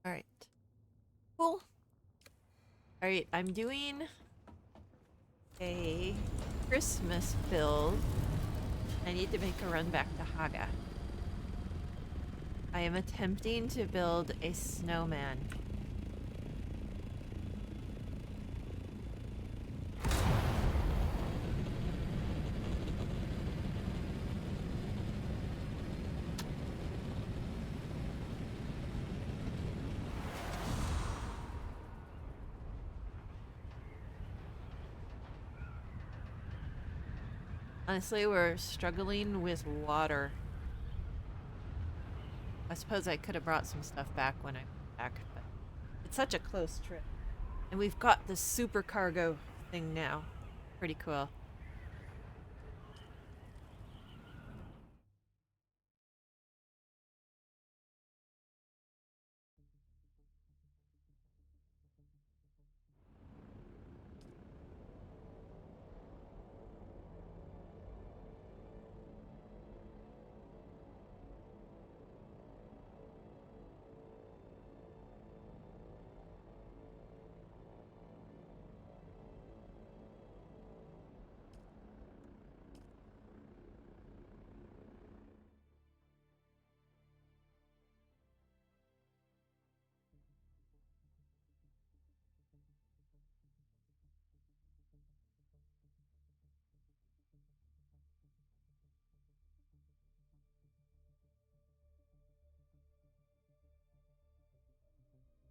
Alright. Cool. Alright, I'm doing a Christmas build. I need to make a run back to Haga. I am attempting to build a snowman. Honestly, we're struggling with water. I suppose I could have brought some stuff back when I went back, but it's such a close trip. And we've got the super cargo thing now. Pretty cool.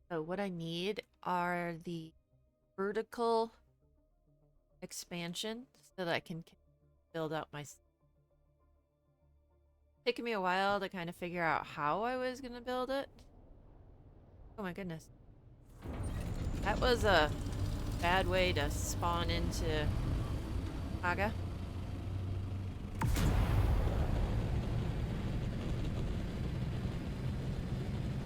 So what I need are the vertical expansion so that I can build out my... Taking me a while to kind of figure out how I was going to build it. Oh my goodness. That was a bad way to spawn into Haga.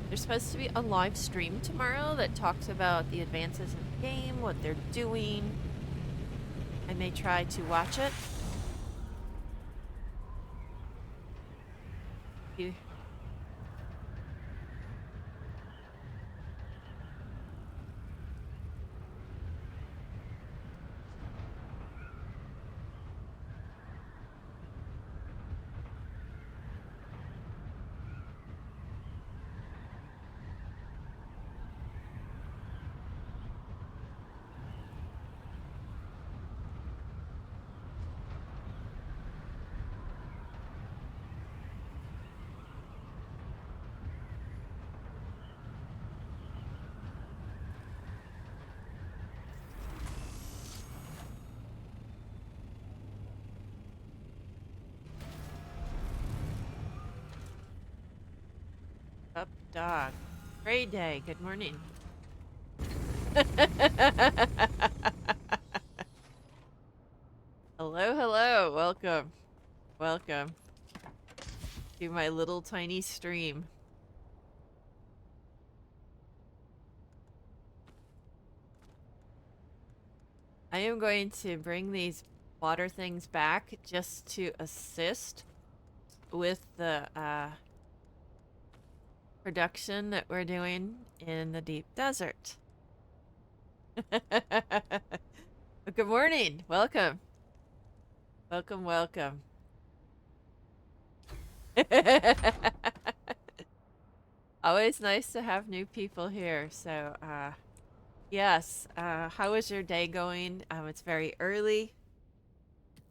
There's supposed to be a live stream tomorrow that talks about the advances in the game, what they're doing. I may try to watch it. Up dog. Great day. Good morning. Hello, hello. Welcome. Welcome to my little tiny stream. I am going to bring these water things back just to assist with the production that we're doing in the deep desert. Good morning. Welcome. Welcome, welcome. Always nice to have new people here. So, yes, how is your day going? It's very early.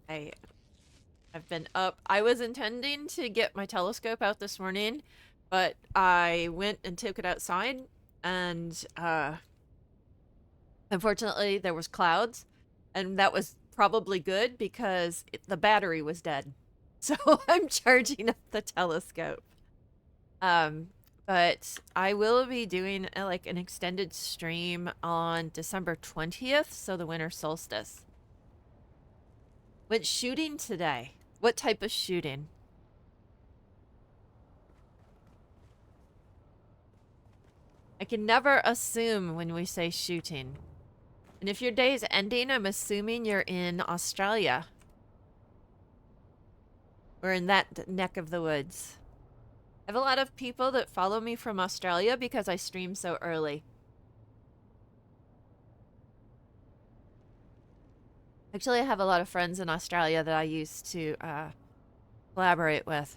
I've been up. I was intending to get my telescope out this morning, but I went and took it outside, and unfortunately there was clouds, and that was probably good because the battery was dead. So I'm charging up the telescope. But I will be doing like an extended stream on December 20th, so the winter solstice. Went shooting today. What type of shooting? I can never assume when we say shooting. And if your day is ending, I'm assuming you're in Australia. We're in that neck of the woods. have a lot of people that follow me from Australia because I stream so early. Actually, I have a lot of friends in Australia that I used to collaborate with.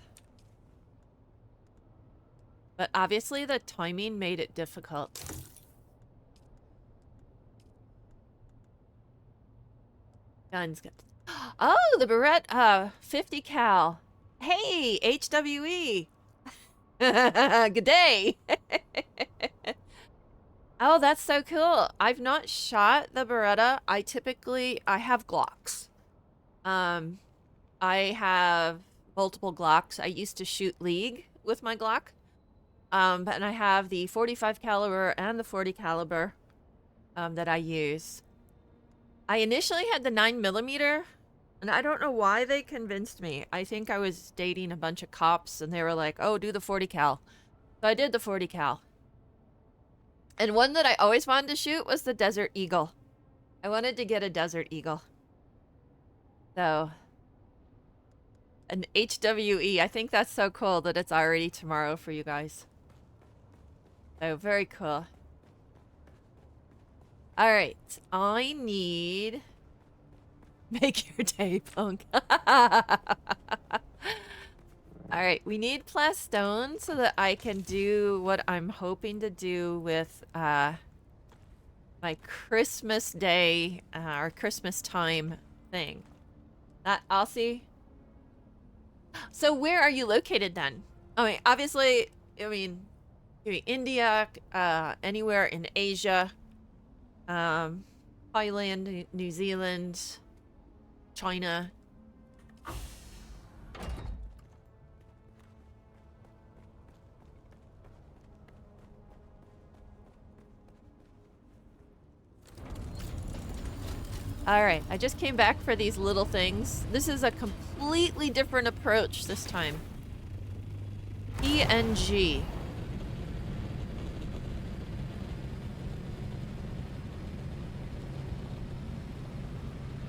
But obviously the timing made it difficult. Guns. Oh, the Beretta 50 cal. Hey, HWE. Good day. Oh, that's so cool. I've not shot the Beretta. I have Glocks. I have multiple Glocks. I used to shoot League with my Glock. But I have the 45 caliber and the 40 caliber that I use. I initially had the 9mm, and I don't know why they convinced me. I think I was dating a bunch of cops, and they were like, oh, do the 40 cal. So I did the 40 cal. And one that I always wanted to shoot was the Desert Eagle. I wanted to get a Desert Eagle. So, an HWE. I think that's so cool that it's already tomorrow for you guys. So, very cool. Alright, I need... Make your day, punk. Alright, we need plus stone so that I can do what I'm hoping to do with my Christmas day or Christmas time thing. That Aussie. So where are you located then? I mean, obviously, India, anywhere in Asia, Thailand, New Zealand, China. Alright, I just came back for these little things. This is a completely different approach this time. PNG.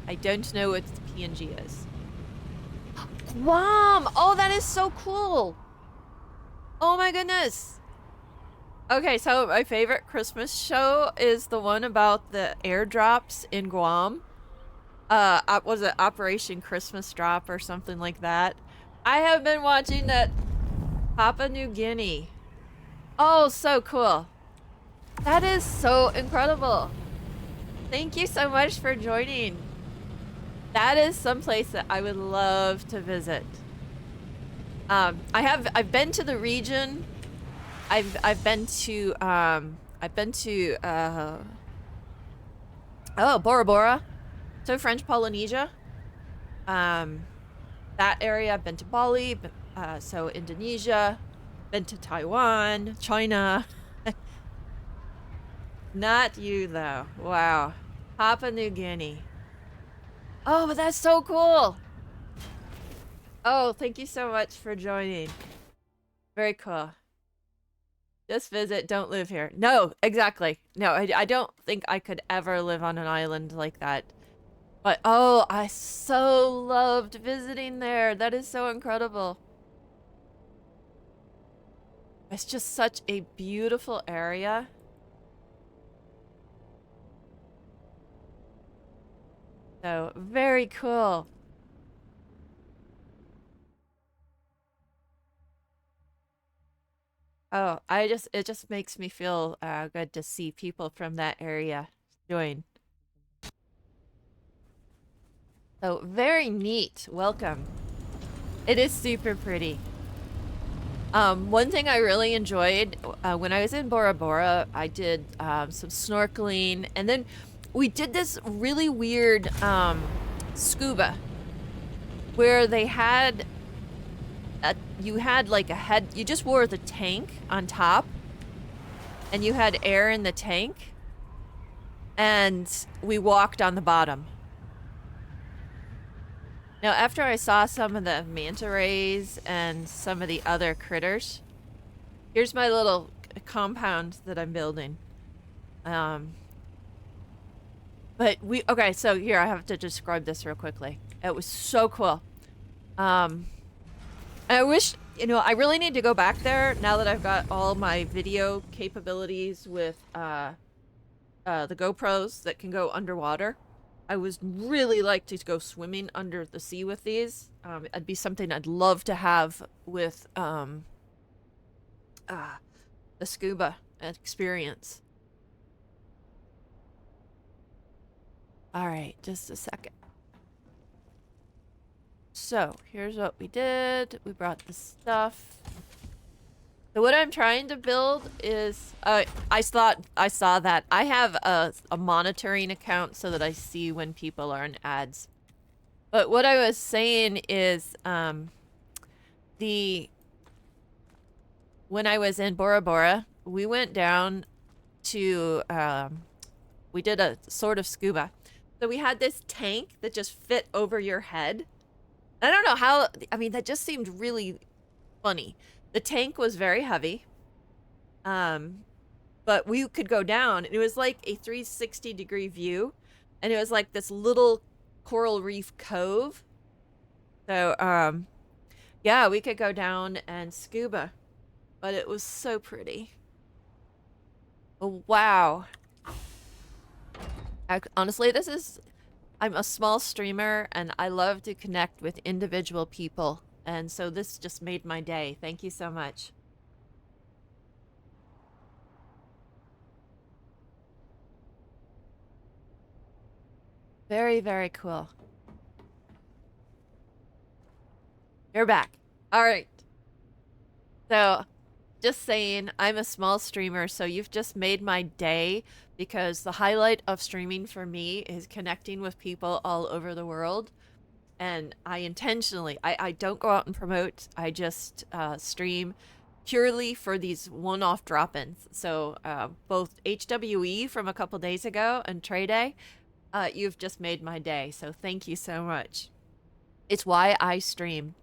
I don't know what PNG is. Guam! Oh, that is so cool! Oh my goodness! Okay, so my favorite Christmas show is the one about the airdrops in Guam. Was it Operation Christmas Drop or something like that? I have been watching that. Papua New Guinea. Oh, so cool. That is so incredible. Thank you so much for joining. That is someplace that I would love to visit. I've been to the region. I've been to Bora Bora, so French Polynesia, that area. I've been to Bali, so Indonesia, been to Taiwan, China. Not you though. Wow, Papua New Guinea. Oh, but that's so cool. Oh, thank you so much for joining. Very cool. Just visit, don't live here. No, exactly. No, I don't think I could ever live on an island like that. But, oh, I so loved visiting there. That is so incredible. It's just such a beautiful area. So, very cool. Oh, it just makes me feel good to see people from that area join. So, very neat. Welcome. It is super pretty. One thing I really enjoyed when I was in Bora Bora, I did some snorkeling, and then we did this really weird scuba where they had you had like a head, you just wore the tank on top and you had air in the tank and we walked on the bottom. Now, after I saw some of the manta rays and some of the other critters, here's my little compound that I'm building. But okay, so here, I have to describe this real quickly. It was so cool. I wish You know, I really need to go back there now that I've got all my video capabilities with the GoPros that can go underwater. I was really like to go swimming under the sea with these. It'd be something I'd love to have with the scuba experience. All right, just a second. So here's what we did. We brought the stuff. So what I'm trying to build is, I saw that. I have a monitoring account so that I see when people are in ads. But what I was saying is, when I was in Bora Bora, we went down to, we did a sort of scuba. So we had this tank that just fit over your head. I don't know how, I mean, that just seemed really funny. The tank was very heavy. But we could go down. It was like a 360-degree view. And it was like this little coral reef cove. So, yeah, we could go down and scuba. But it was so pretty. Oh, wow. Honestly, I'm a small streamer and I love to connect with individual people. And so this just made my day. Thank you so much. Very, very cool. You're back. All right. So, just saying, I'm a small streamer, so you've just made my day because the highlight of streaming for me is connecting with people all over the world. And I intentionally, I don't go out and promote. I just stream purely for these one-off drop-ins. So both HWE from a couple days ago and Trade Day, you've just made my day. So thank you so much. It's why I stream.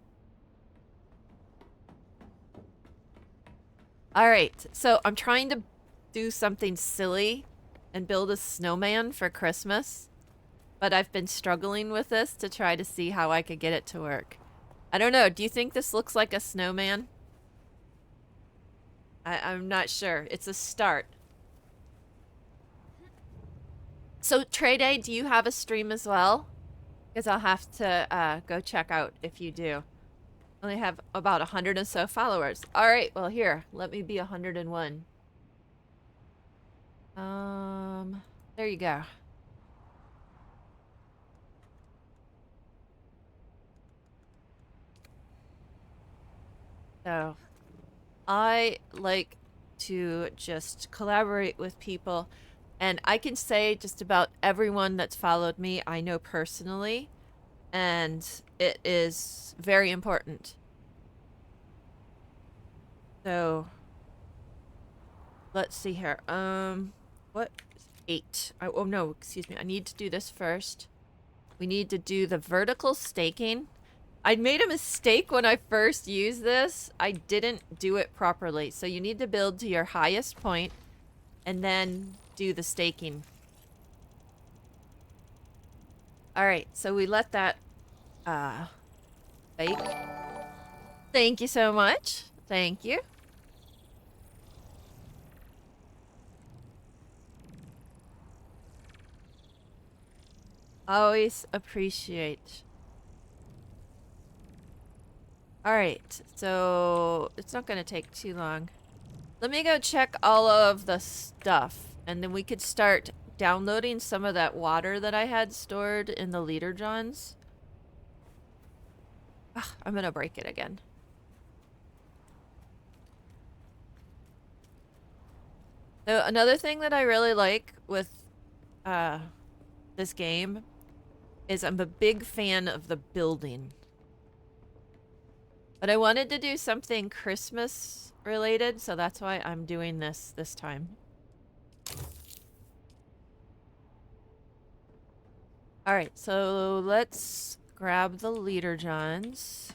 All right, so I'm trying to do something silly and build a snowman for Christmas. But I've been struggling with this to try to see how I could get it to work. I don't know. Do you think this looks like a snowman? I'm not sure. It's a start. So, Trade, do you have a stream as well? Because I'll have to go check out if you do. I only have about 100 or so followers. All right. Well, here. Let me be 101. There you go. So, I like to just collaborate with people, and I can say just about everyone that's followed me I know personally, and it is very important. So, let's see here. What? 8. Oh no, excuse me. I need to do this first. We need to do the vertical staking. I made a mistake when I first used this. I didn't do it properly. So you need to build to your highest point and then do the staking. All right, so we let that bake. Thank you so much. Thank you. Always appreciate. All right, so it's not gonna take too long. Let me go check all of the stuff, and then we could start downloading some of that water that I had stored in the leader johns. Ugh, I'm gonna break it again. So another thing that I really like with this game is I'm a big fan of the building. But I wanted to do something Christmas related, so that's why I'm doing this time. All right, so let's grab the leader johns.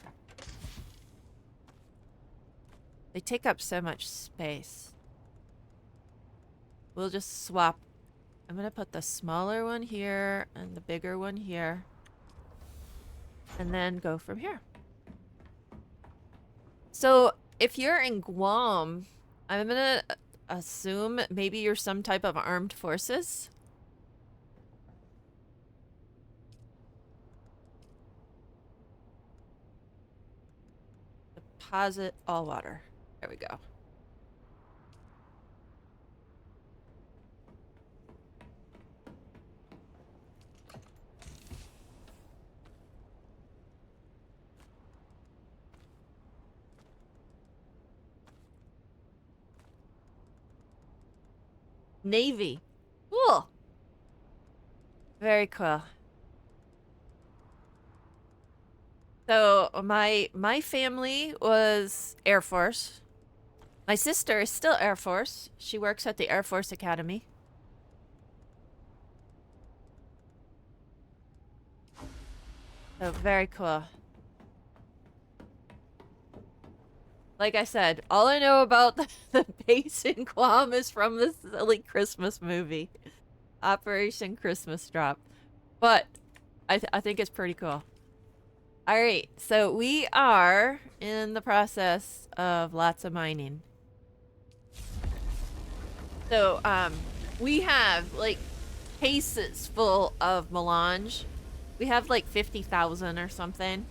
They take up so much space. We'll just swap. I'm gonna put the smaller one here and the bigger one here. And then go from here. So if you're in Guam, I'm gonna assume maybe you're some type of armed forces. Deposit all water. There we go. Navy. Cool. Very cool. So my family was Air Force. My sister is still Air Force. She works at the Air Force Academy. So very cool. Like I said, all I know about the base in Guam is from this silly Christmas movie, Operation Christmas Drop. But I think it's pretty cool. All right, so we are in the process of lots of mining. So we have like cases full of melange. We have like 50,000 or something.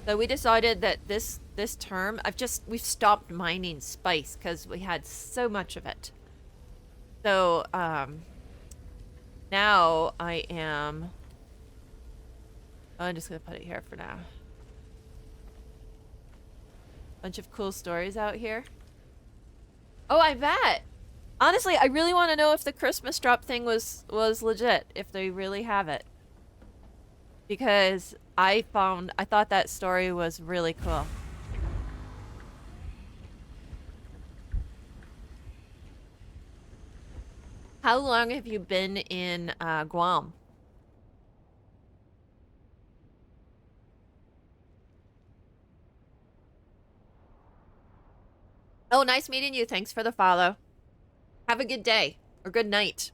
So we decided that this term, we've stopped mining spice because we had so much of it. So now I'm just gonna put it here for now. Bunch of cool stories out here. Oh, I bet. Honestly, I really want to know if the Christmas drop thing was legit, if they really have it. Because I thought that story was really cool. How long have you been in Guam? Oh, nice meeting you. Thanks for the follow. Have a good day or good night.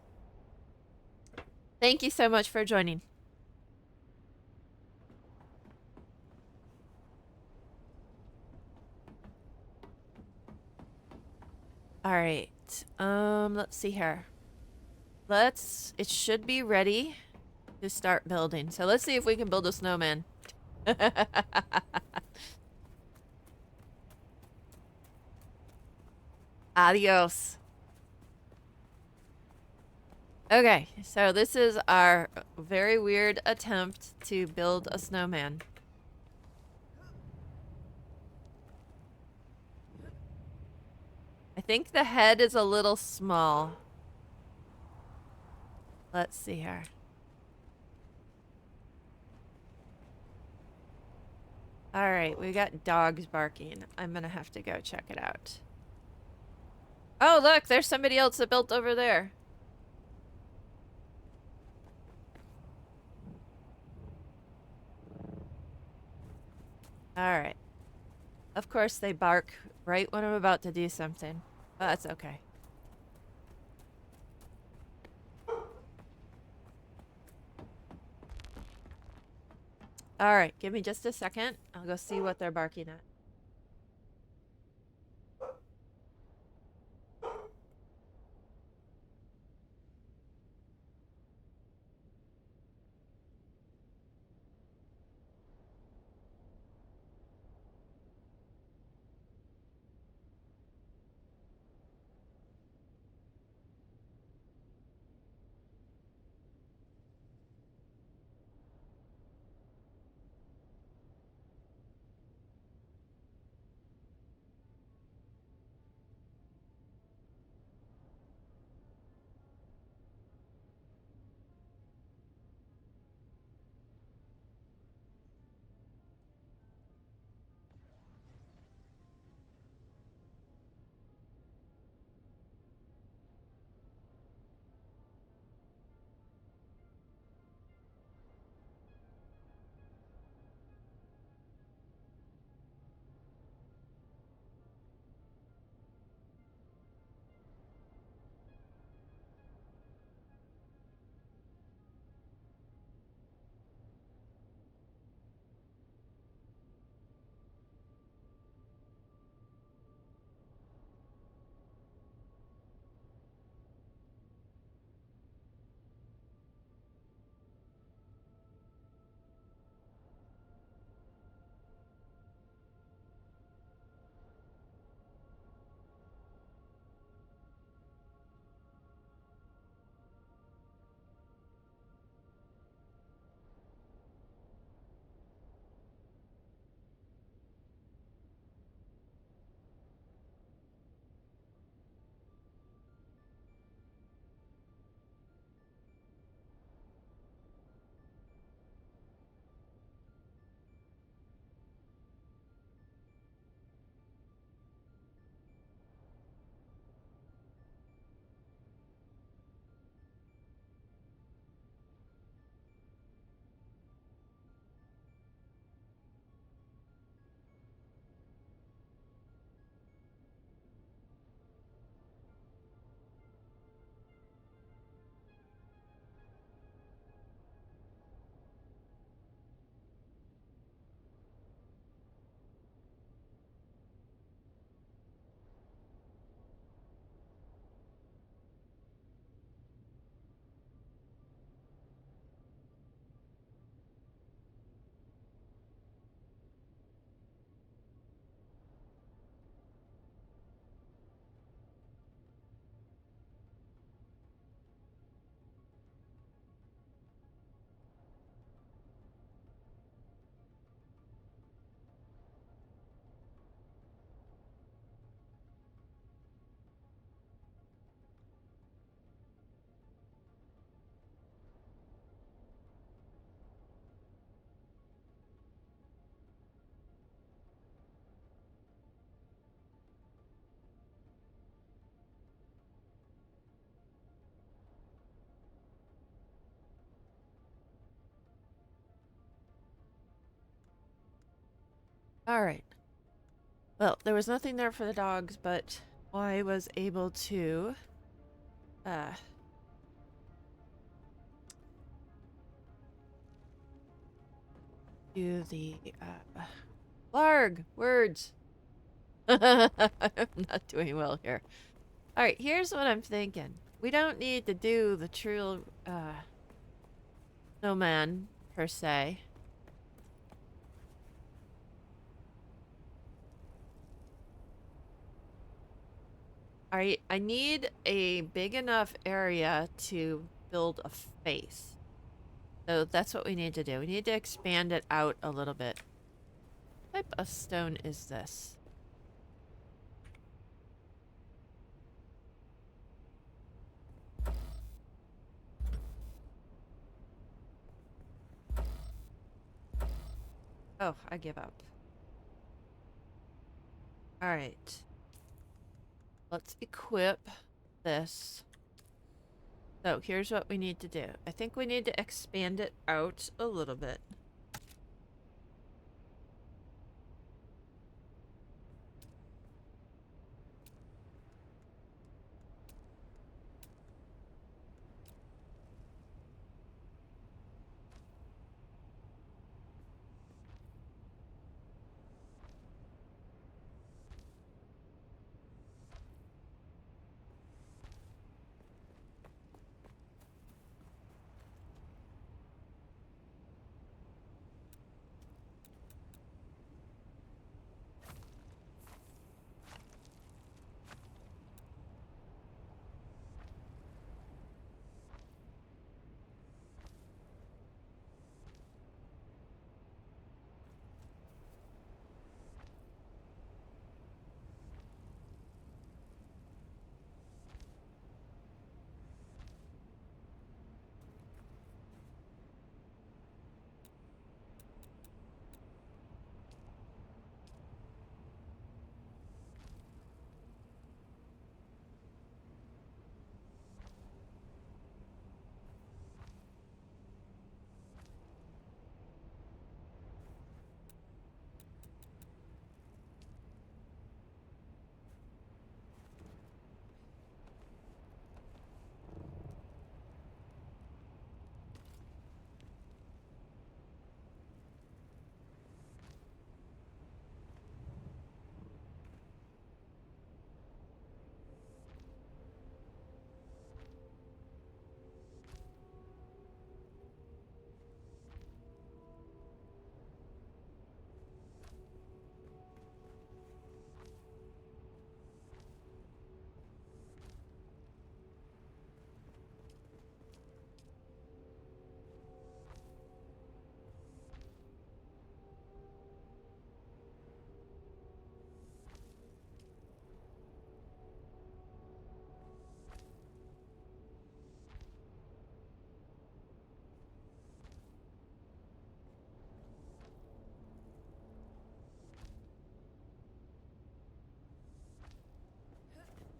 Thank you so much for joining. All right. Let's see here. It should be ready to start building. So let's see if we can build a snowman. Adios. Okay, so this is our very weird attempt to build a snowman. I think the head is a little small. Let's see here. All right, we got dogs barking. I'm gonna have to go check it out. Oh, look, there's somebody else that built over there. All right. Of course, they bark right when I'm about to do something. But that's okay. All right, give me just a second. I'll go see what they're barking at. All right. Well, there was nothing there for the dogs, but I was able to uh do the Larg words. I'm not doing well here. All right, here's what I'm thinking. We don't need to do the true snowman per se. I need a big enough area to build a face. So that's what we need to do. We need to expand it out a little bit. What type of stone is this? Oh, I give up. All right. Let's equip this. So here's what we need to do. I think we need to expand it out a little bit.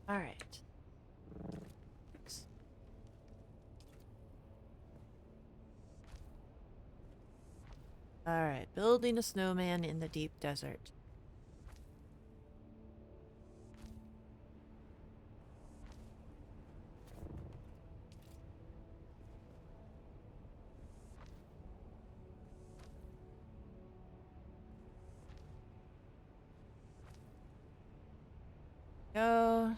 All right. All right. Building a snowman in the deep desert. Go.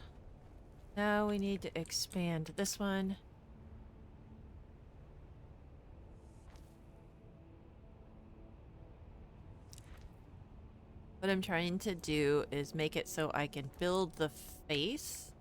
Now we need to expand this one. What I'm trying to do is make it so I can build the face.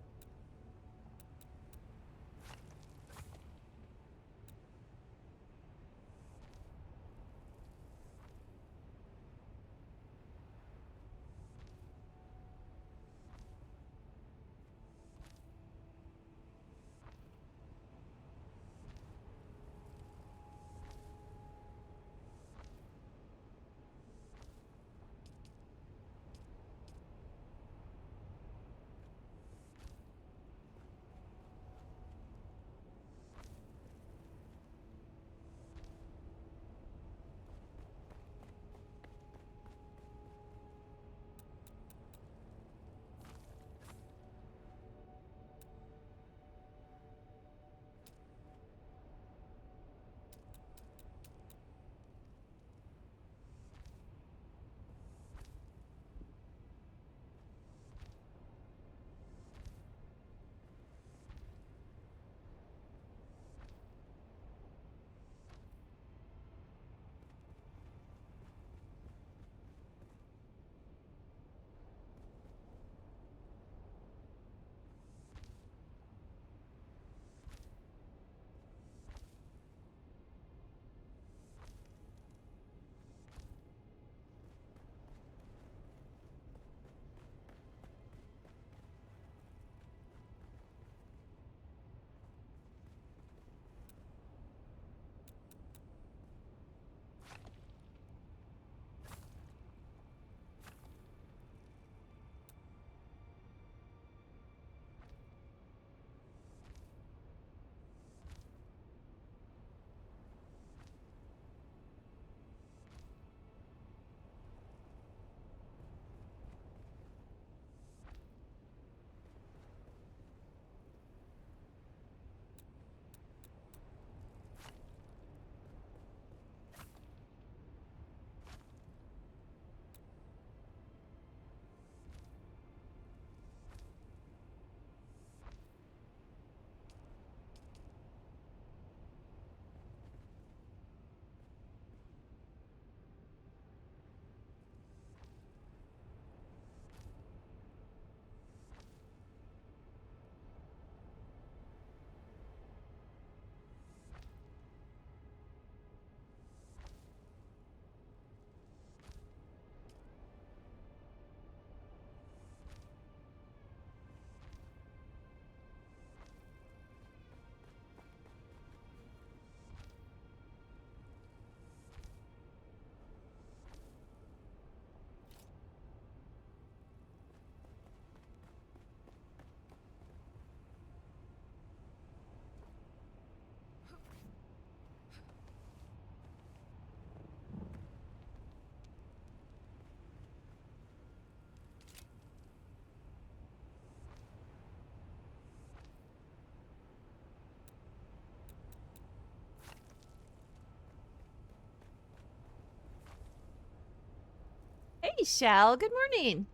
Shell. Good morning.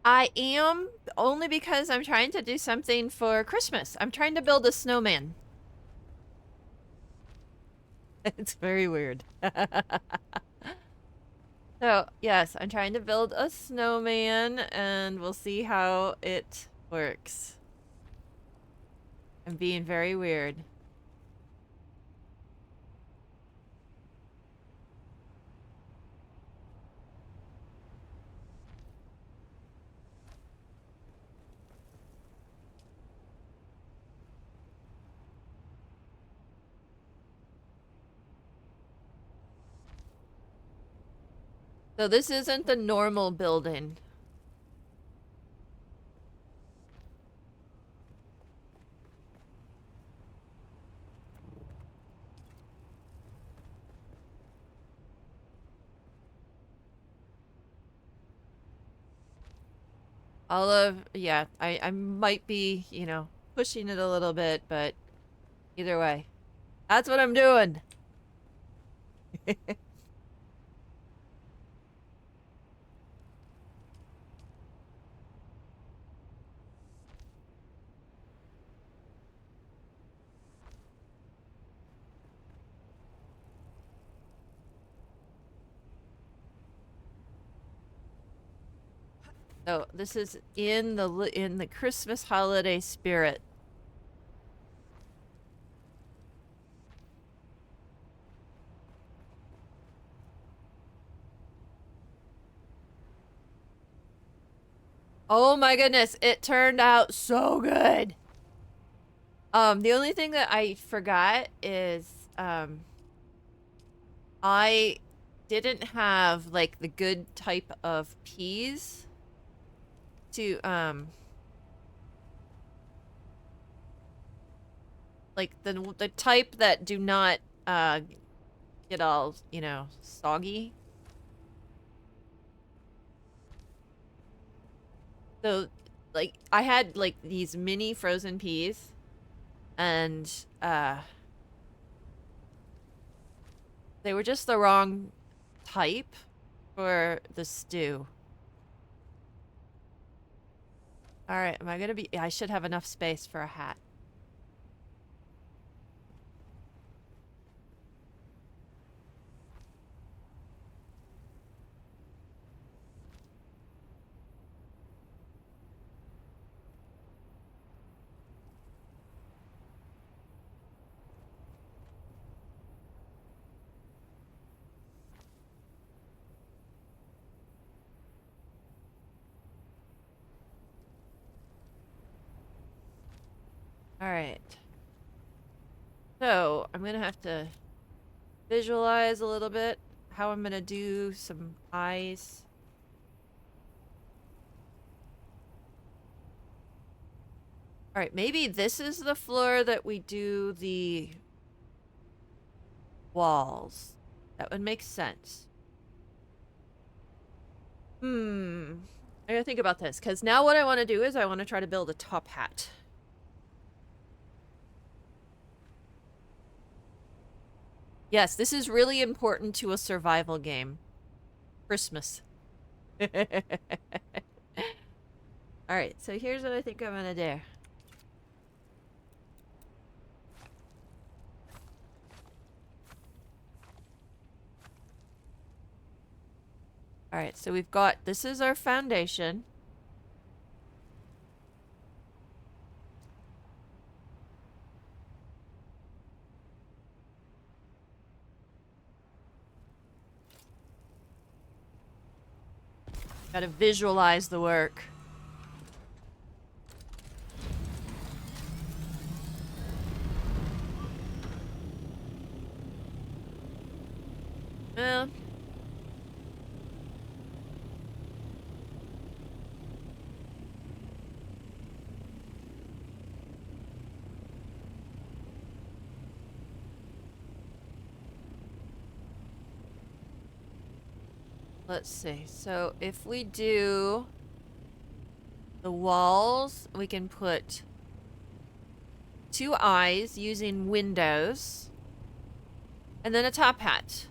I am only because I'm trying to do something for Christmas. I'm trying to build a snowman. It's very weird. So, yes, I'm trying to build a snowman and we'll see how it works. I'm being very weird. So this isn't the normal building. Yeah, I might be, you know, pushing it a little bit, but either way, that's what I'm doing. So this is in the Christmas holiday spirit. Oh my goodness, it turned out so good. The only thing that I forgot is I didn't have like the good type of peas to like the type that do not get all, you know, soggy. So like I had like these mini frozen peas and they were just the wrong type for the stew. All right, am I gonna be? I should have enough space for a hat. All right. So I'm gonna have to visualize a little bit how I'm gonna do some eyes. All right, maybe this is the floor that we do the walls. That would make sense. I gotta think about this, because now what I want to do is I want to try to build a top hat. Yes, this is really important to a survival game. Christmas. Alright, so here's what I think I'm gonna do. Alright, so we've got, this is our foundation. Gotta visualize the work. Well, let's see. So if we do the walls, we can put 2 eyes using windows and then a top hat.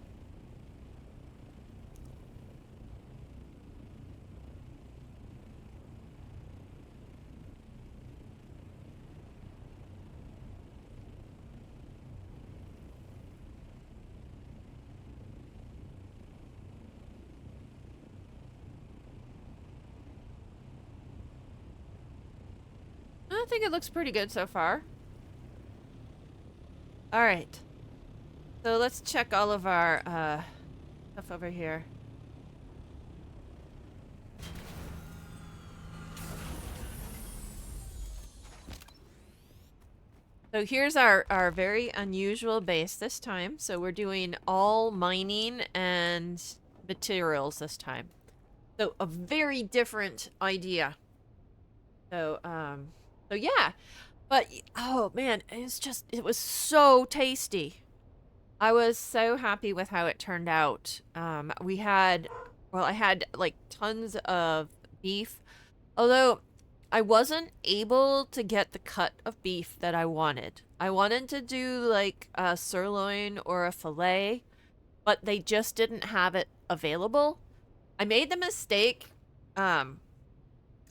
I think it looks pretty good so far. All right. So let's check all of our stuff over here. So here's our very unusual base this time. So we're doing all mining and materials this time. So a very different idea. So yeah. But oh man, it was so tasty. I was so happy with how it turned out. I had like tons of beef, although I wasn't able to get the cut of beef that I wanted. I wanted to do like a sirloin or a fillet, but they just didn't have it available. I made the mistake. Um,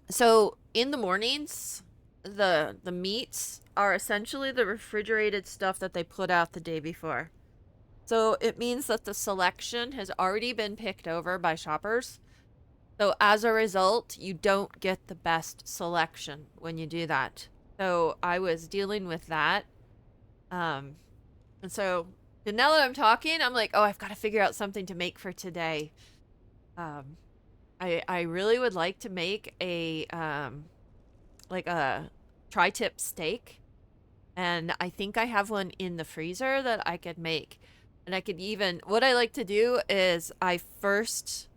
so in the mornings, the meats are essentially the refrigerated stuff that they put out the day before. So it means that the selection has already been picked over by shoppers. So as a result, you don't get the best selection when you do that. So I was dealing with that. And so now that I'm talking, I'm like, oh, I've got to figure out something to make for today. Um, I really would like to make a like a tri-tip steak, and I think I have one in the freezer that I could make. And I could even, what I like to do is I first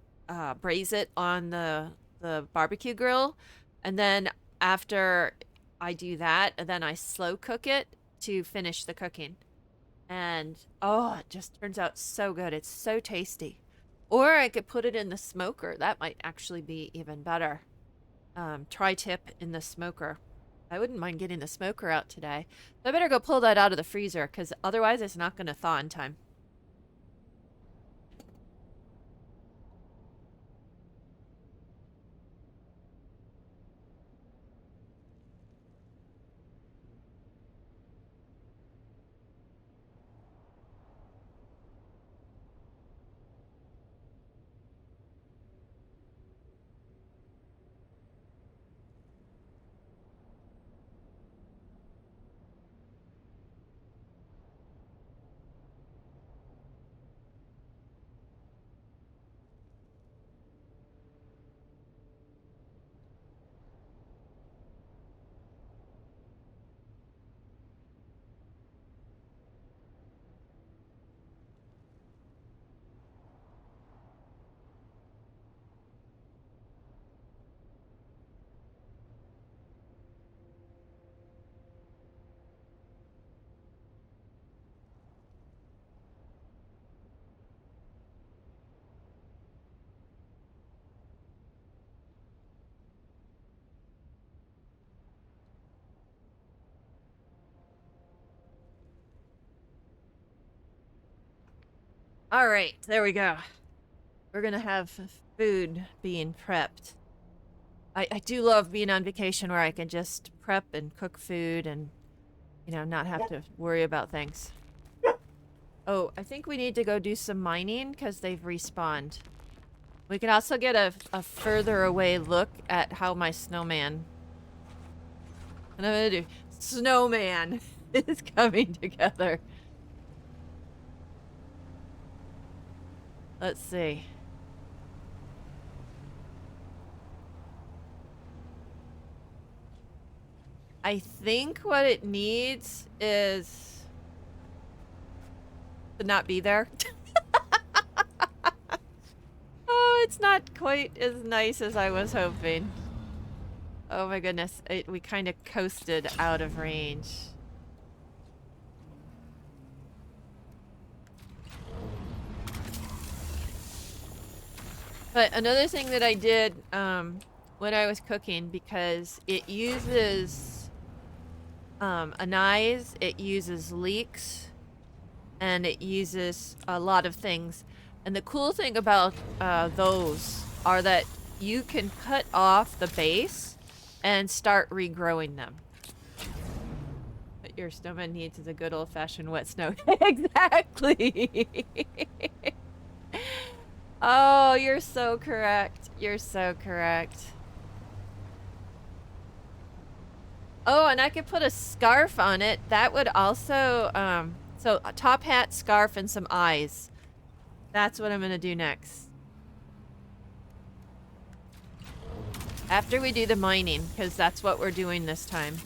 braise it on the barbecue grill, and then after I do that, then I slow cook it to finish the cooking. And oh, it just turns out so good. It's so tasty. Or I could put it in the smoker. That might actually be even better. Tri-tip in the smoker. I wouldn't mind getting the smoker out today. So I better go pull that out of the freezer, because otherwise it's not going to thaw in time. All right, there we go. We're going to have food being prepped. I do love being on vacation where I can just prep and cook food and, not have to worry about things. Oh, I think we need to go do some mining because they've respawned. We can also get a further away look at how my snowman... And I'm gonna do... Snowman is coming together. Let's see. I think what it needs is to not be there. Oh, it's not quite as nice as I was hoping. Oh my goodness, we kind of coasted out of range. But another thing that I did when I was cooking, because it uses anise, it uses leeks, and it uses a lot of things. And the cool thing about those are that you can cut off the base and start regrowing them. What your snowman needs is a good old-fashioned wet snow. Exactly. Oh, you're so correct. You're so correct. Oh, and I could put a scarf on it. That would also, so a top hat, scarf, and some eyes. That's what I'm gonna do next. After we do the mining, because that's what we're doing this time.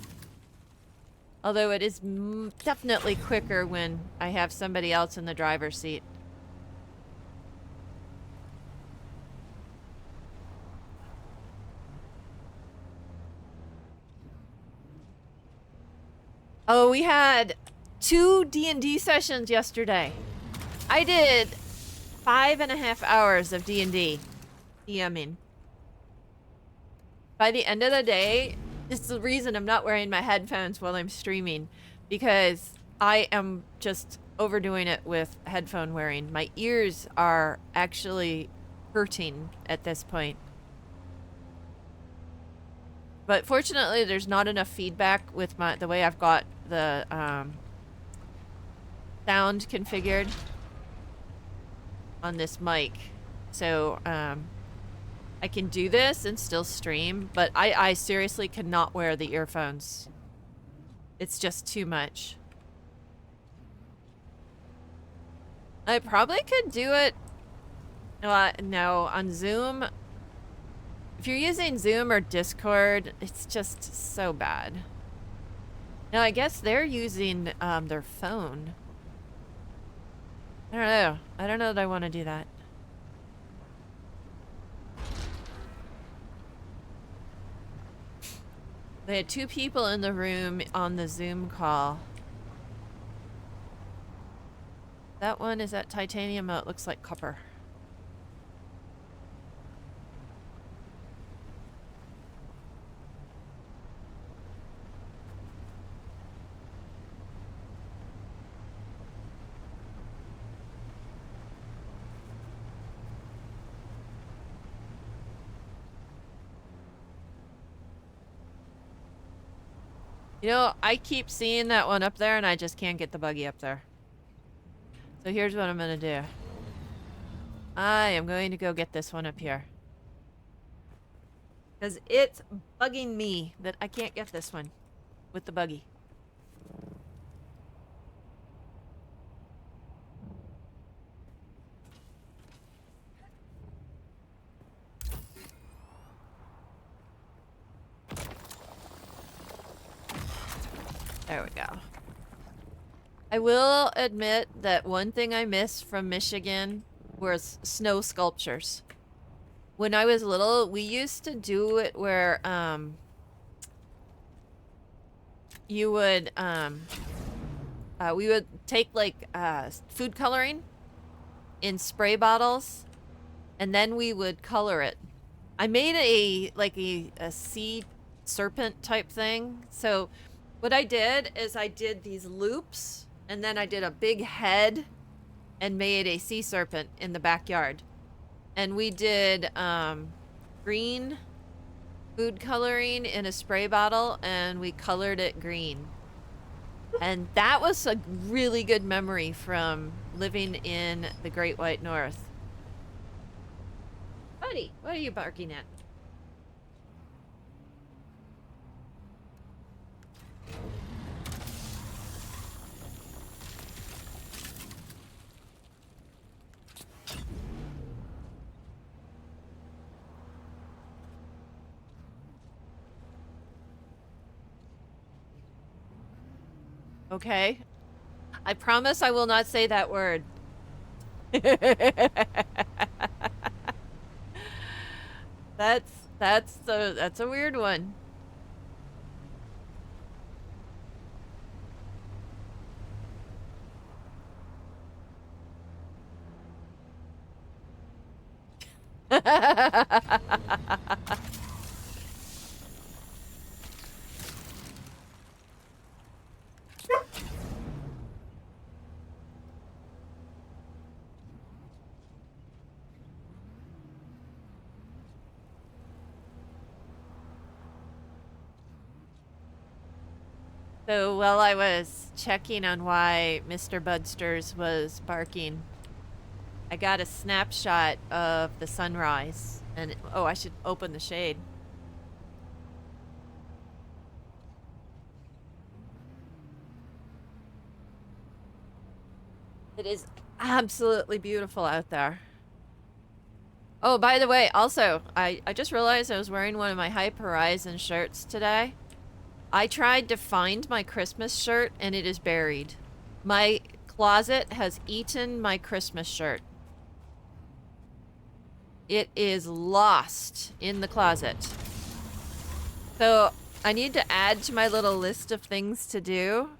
Although it is definitely quicker when I have somebody else in the driver's seat. Oh, we had 2 D&D sessions yesterday. I did 5.5 hours of D&D. DMing. By the end of the day, this is the reason I'm not wearing my headphones while I'm streaming, because I am just overdoing it with headphone wearing. My ears are actually hurting at this point. But fortunately, there's not enough feedback with the way I've got the sound configured on this mic. So I can do this and still stream, but I seriously cannot wear the earphones. It's just too much. I probably could do it. No, on Zoom. If you're using Zoom or Discord, it's just so bad. No, I guess they're using their phone. I don't know. I don't know that I want to do that. They had 2 people in the room on the Zoom call. That one is that titanium. Oh, it looks like copper. You know, I keep seeing that one up there and I just can't get the buggy up there. So here's what I'm gonna do. I am going to go get this one up here. Because it's bugging me that I can't get this one with the buggy. There we go. I will admit that one thing I missed from Michigan was snow sculptures. When I was little, we used to do it where you would we would take like food coloring in spray bottles, and then we would color it. I made a sea serpent type thing. So what I did is I did these loops, and then I did a big head and made a sea serpent in the backyard. And we did green food coloring in a spray bottle, and we colored it green. And that was a really good memory from living in the Great White North. Buddy, what are you barking at? Okay. I promise I will not say that word. That's a weird one. So while I was checking on why Mr. Budsters was barking, I got a snapshot of the sunrise. And oh, I should open the shade. It is absolutely beautiful out there. Oh, by the way, also, I just realized I was wearing one of my Hype Horizon shirts today. I tried to find my Christmas shirt and it is buried. My closet has eaten my Christmas shirt. It is lost in the closet. So I need to add to my little list of things to do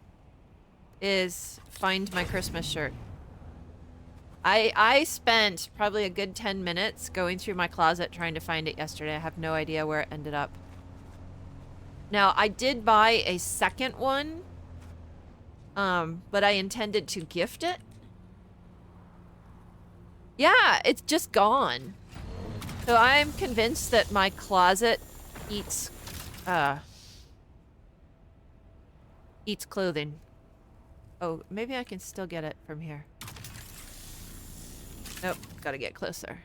is find my Christmas shirt. I spent probably a good 10 minutes going through my closet trying to find it yesterday. I have no idea where it ended up. Now, I did buy a second one, but I intended to gift it. Yeah, it's just gone. So I'm convinced that my closet eats clothing. Oh, maybe I can still get it from here. Nope, gotta get closer.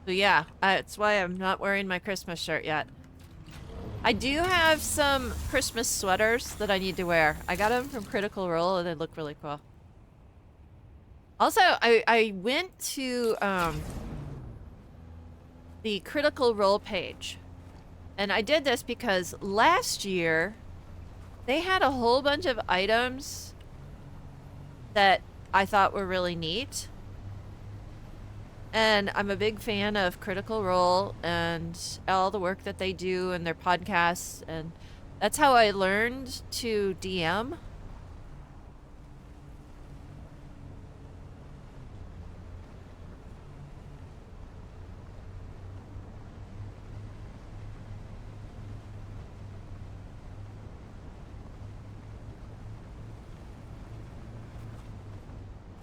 So yeah, that's why I'm not wearing my Christmas shirt yet. I do have some Christmas sweaters that I need to wear. I got them from Critical Role and they look really cool. Also, I went to the Critical Role page. And I did this because last year they had a whole bunch of items that I thought were really neat. And I'm a big fan of Critical Role and all the work that they do and their podcasts. And that's how I learned to DM.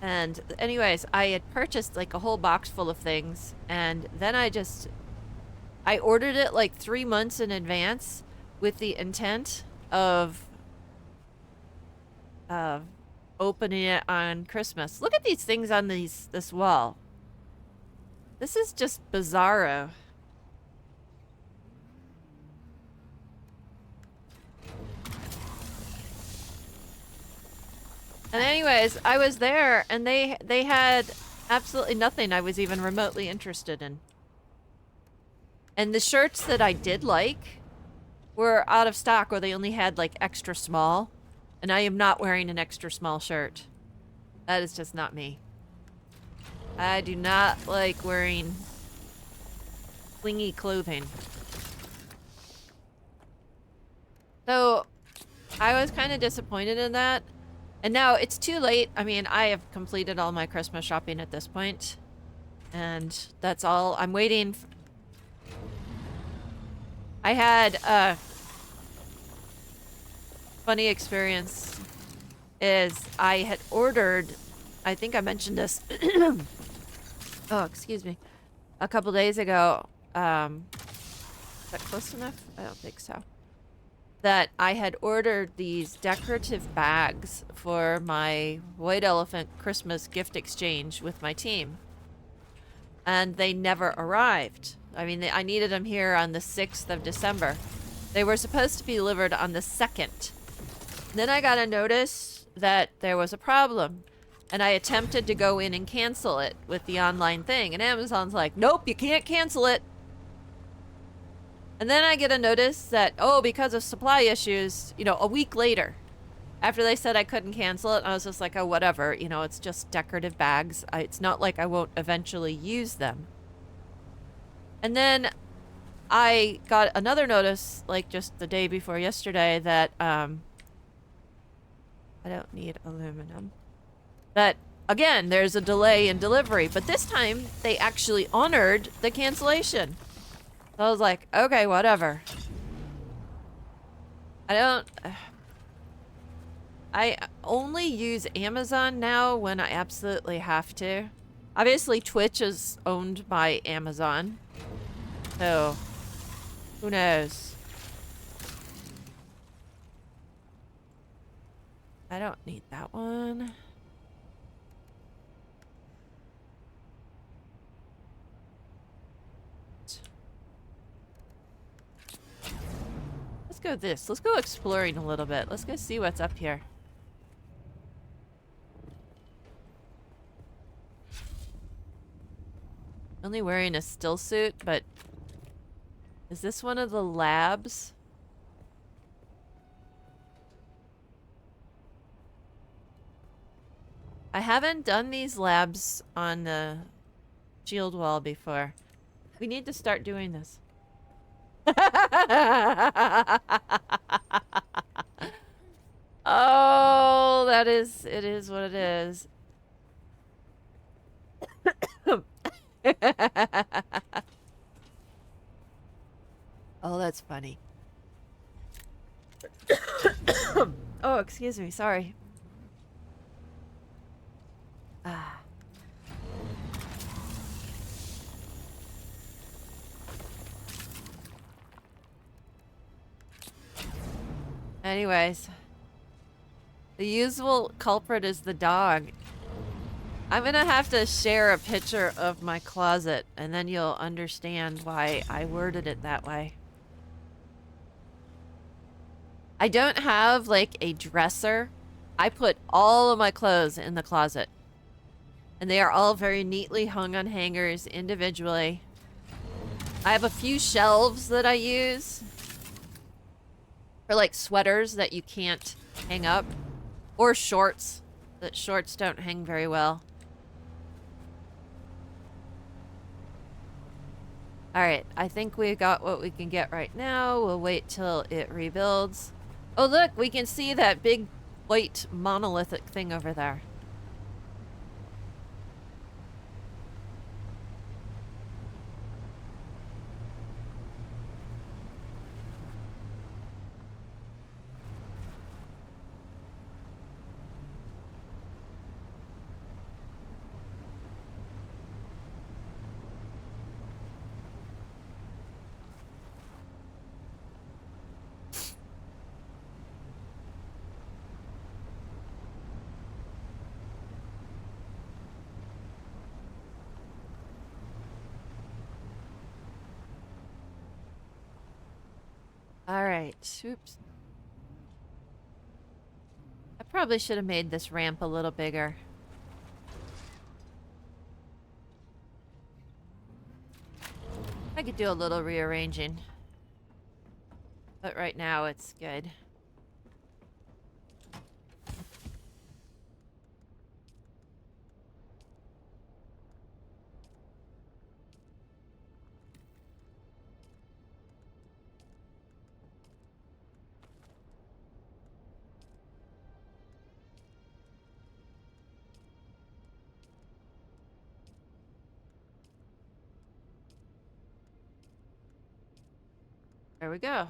And anyways, I had purchased like a whole box full of things. And then I ordered it like 3 months in advance with the intent of opening it on Christmas. Look at these things on this wall. This is just bizarro. And anyways, I was there and they had absolutely nothing I was even remotely interested in. And the shirts that I did like were out of stock, or they only had like extra small. And I am not wearing an extra small shirt. That is just not me. I do not like wearing clingy clothing. So I was kind of disappointed in that. And now it's too late. I mean, I have completed all my Christmas shopping at this point. And that's all. I'm waiting. I had a funny experience. Is I had ordered, I think I mentioned this. Oh, excuse me. A couple days ago. Is that close enough? I don't think so. That I had ordered these decorative bags for my White Elephant Christmas gift exchange with my team. And they never arrived. I mean, I needed them here on the 6th of December. They were supposed to be delivered on the 2nd. Then I got a notice that there was a problem. And I attempted to go in and cancel it with the online thing. And Amazon's like, nope, you can't cancel it. And then I get a notice that, oh, because of supply issues, you know, a week later, after they said I couldn't cancel it, I was just like, oh, whatever. You know, it's just decorative bags. It's not like I won't eventually use them. And then I got another notice, like just the day before yesterday, that, I don't need aluminum. That, again, there's a delay in delivery. But this time, they actually honored the cancellation. So I was like, okay, whatever. I only use Amazon now when I absolutely have to. Obviously, Twitch is owned by Amazon. So, who knows? I don't need that one. go this. Let's go exploring a little bit. Let's go see what's up here. Only wearing a still suit, but is this one of the labs? I haven't done these labs on the shield wall before. We need to start doing this. Oh, it is what it is. Oh, that's funny. Oh, excuse me, sorry. Ah. Anyways. The usual culprit is the dog. I'm gonna have to share a picture of my closet, and then you'll understand why I worded it that way. I don't have, like, a dresser. I put all of my clothes in the closet. And they are all very neatly hung on hangers individually. I have a few shelves that I use for, like, sweaters that you can't hang up. Or shorts. That shorts don't hang very well. Alright, I think we got what we can get right now. We'll wait till it rebuilds. Oh look, we can see that big white monolithic thing over there. Alright, oops. I probably should have made this ramp a little bigger. I could do a little rearranging. But right now it's good. There we go.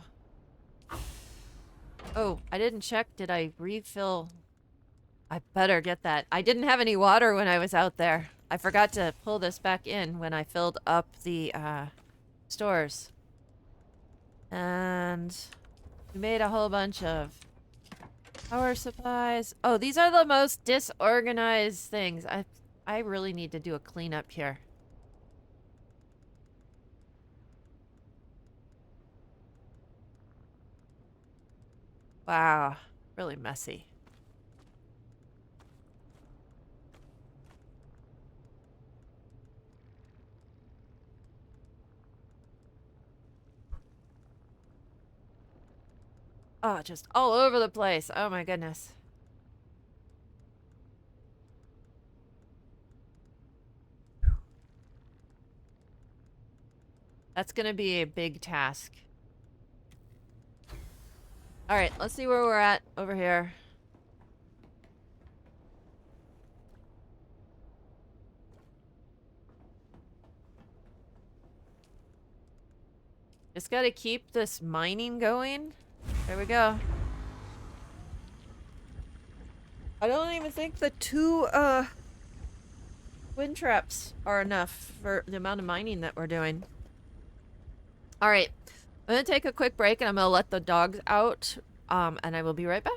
Oh, I didn't check. Did I refill? I better get that. I didn't have any water when I was out there. I forgot to pull this back in when I filled up the stores. And we made a whole bunch of power supplies. Oh, these are the most disorganized things. I really need to do a cleanup here. Wow, really messy. Oh, just all over the place. Oh my goodness. That's gonna be a big task. Alright, let's see where we're at over here. Just gotta keep this mining going. There we go. I don't even think the two, wind traps are enough for the amount of mining that we're doing. Alright, I'm gonna take a quick break and I'm gonna let the dogs out, and I will be right back.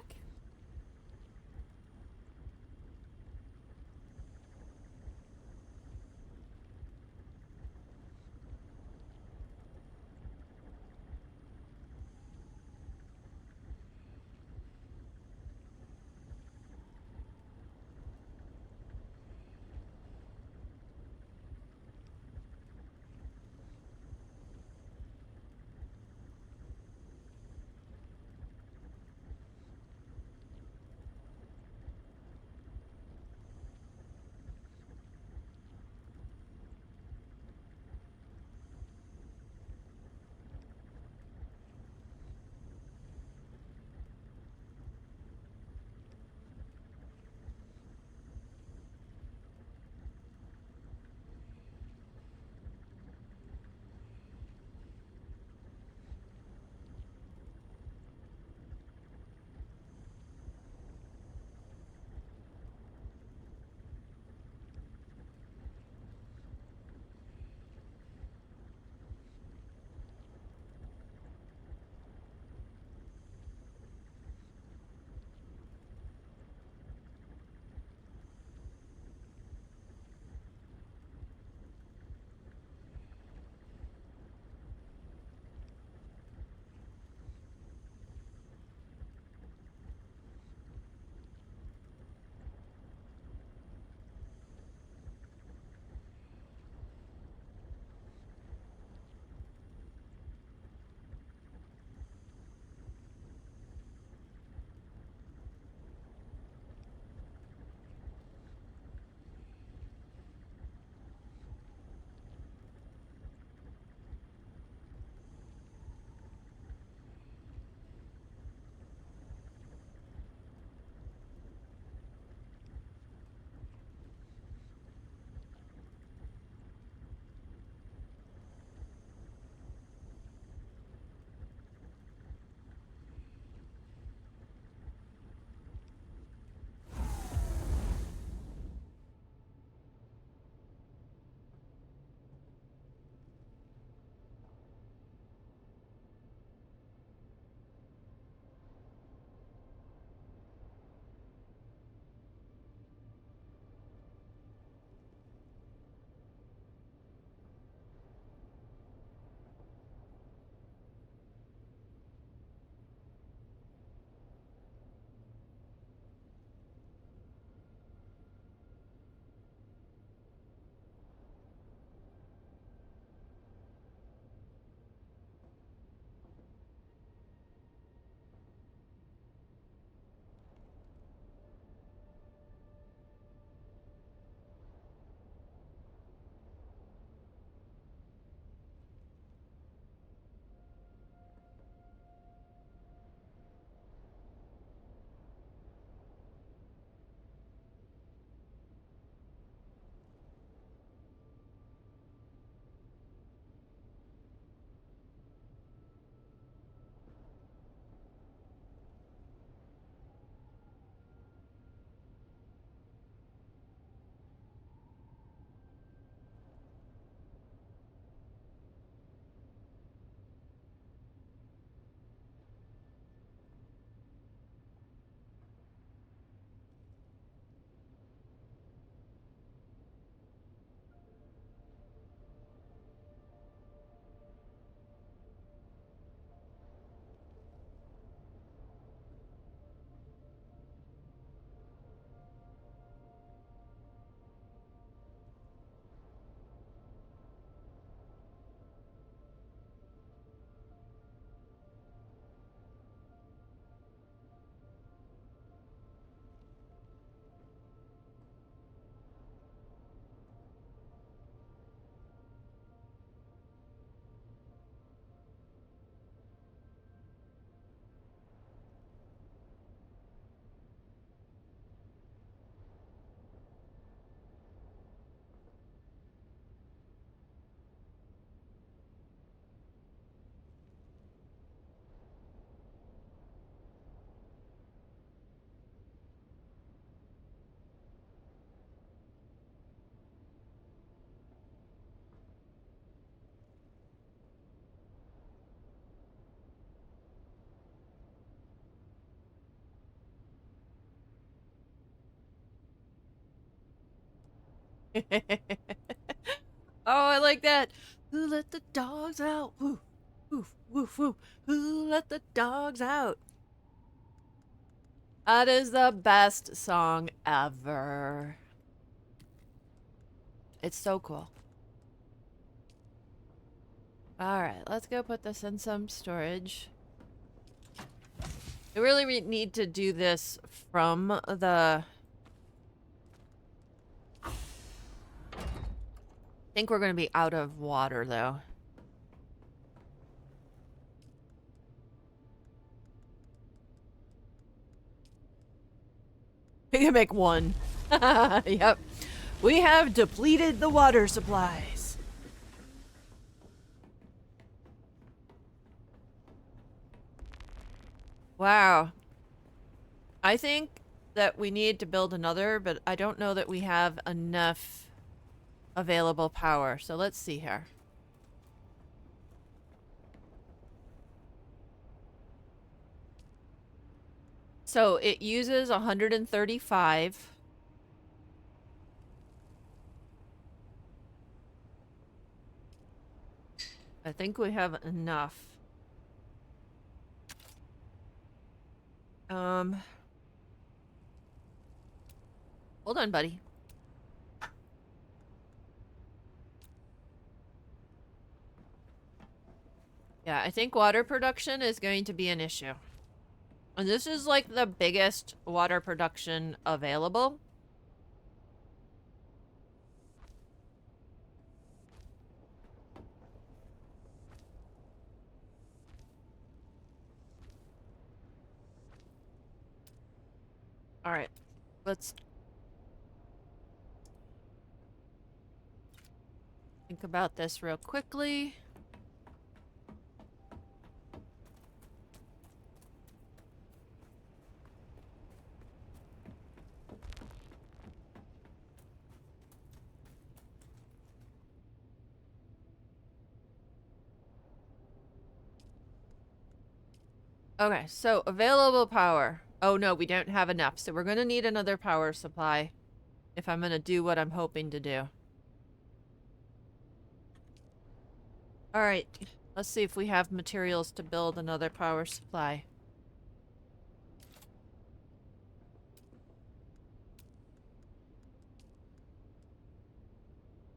Oh, I like that. Who let the dogs out? Woof, woof, woof, woof. Who let the dogs out? That is the best song ever. It's so cool. Alright, let's go put this in some storage. I really need to do this from the... I think we're going to be out of water, though. We can make one. Yep. We have depleted the water supplies. Wow. I think that we need to build another, but I don't know that we have enough available power. So let's see here. So it uses 135. I think we have enough. Hold on, buddy. Yeah, I think water production is going to be an issue. And this is like the biggest water production available. All right, let's think about this real quickly. Okay, so available power. Oh no, we don't have enough. So we're going to need another power supply if I'm going to do what I'm hoping to do. All right, let's see if we have materials to build another power supply.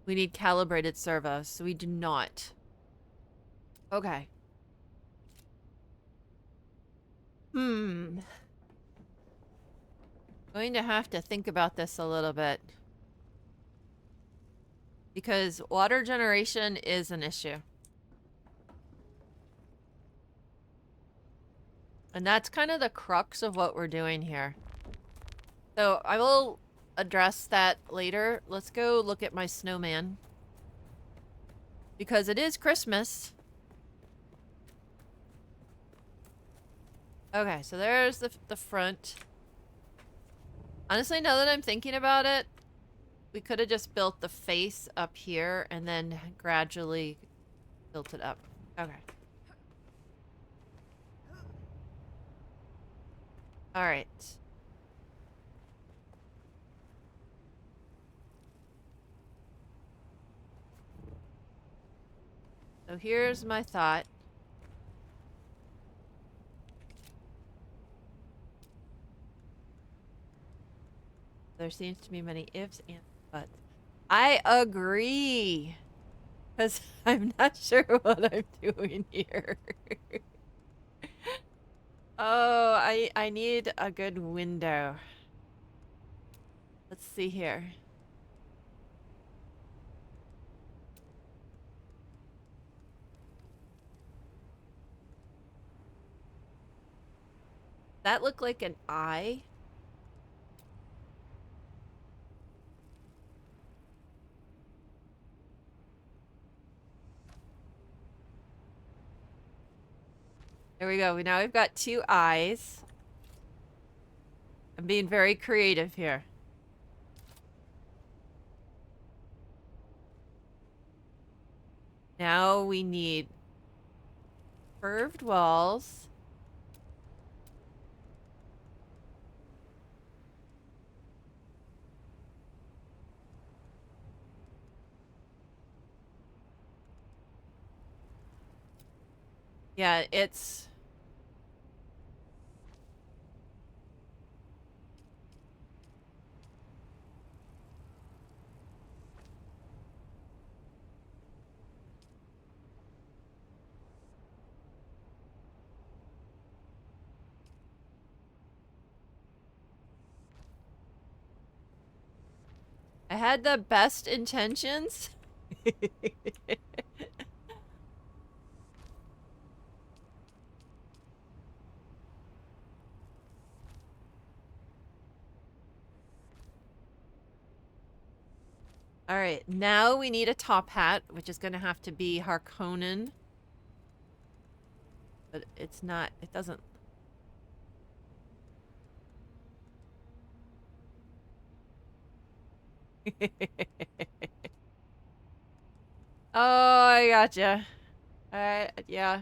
We need calibrated servos, so we do not. Okay. Going to have to think about this a little bit. Because water generation is an issue. And that's kind of the crux of what we're doing here. So I will address that later. Let's go look at my snowman. Because it is Christmas. Okay, so there's the front. Honestly, now that I'm thinking about it, we could have just built the face up here and then gradually built it up. Okay. Alright. So here's my thought. There seems to be many ifs and buts. I agree. Because I'm not sure what I'm doing here. Oh, I need a good window. Let's see here. That looked like an eye. There we go. Now we've got two eyes. I'm being very creative here. Now we need curved walls. Yeah, it's... I had the best intentions. All right, now we need a top hat, which is going to have to be Harkonnen. But it's not, it doesn't... Oh, I gotcha. Alright, yeah.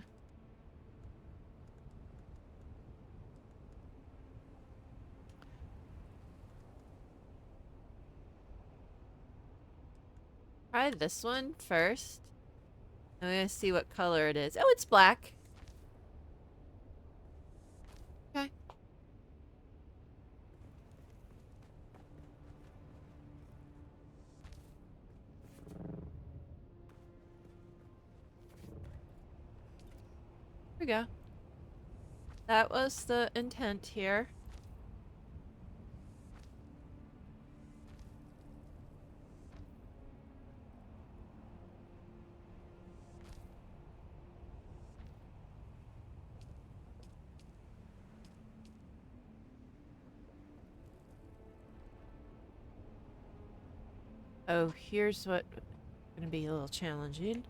Try this one first. I'm gonna see what color it is. Oh, it's black. Okay. Here we go. That was the intent here. Oh, here's what gonna be a little challenging.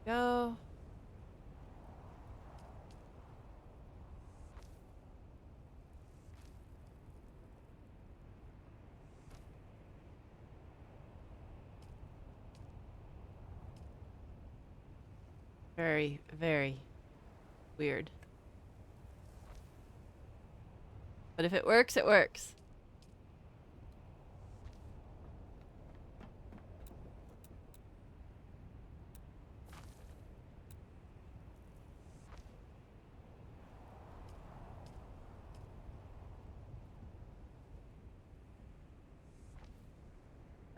Go. Very, very weird. But if it works, it works.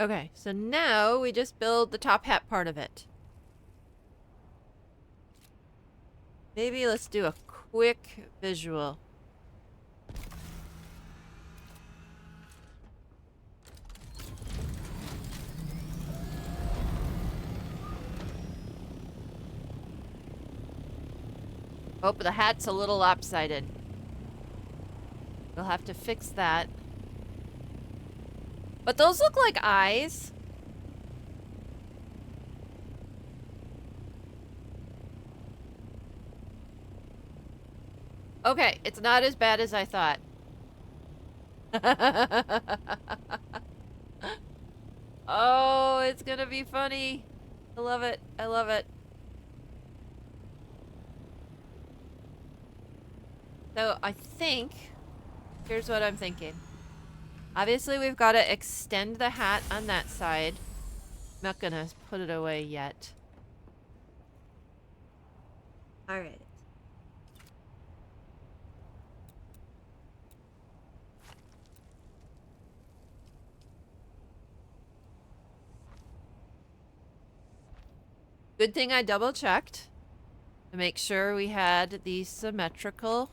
Okay, so now we just build the top hat part of it. Maybe let's do a quick visual. Oh, but the hat's a little lopsided. We'll have to fix that. But those look like eyes. Okay, it's not as bad as I thought. Oh, it's gonna be funny. I love it. I love it. So I think, here's what I'm thinking. Obviously, we've got to extend the hat on that side. I'm not gonna put it away yet. All right. Good thing I double checked to make sure we had the symmetrical.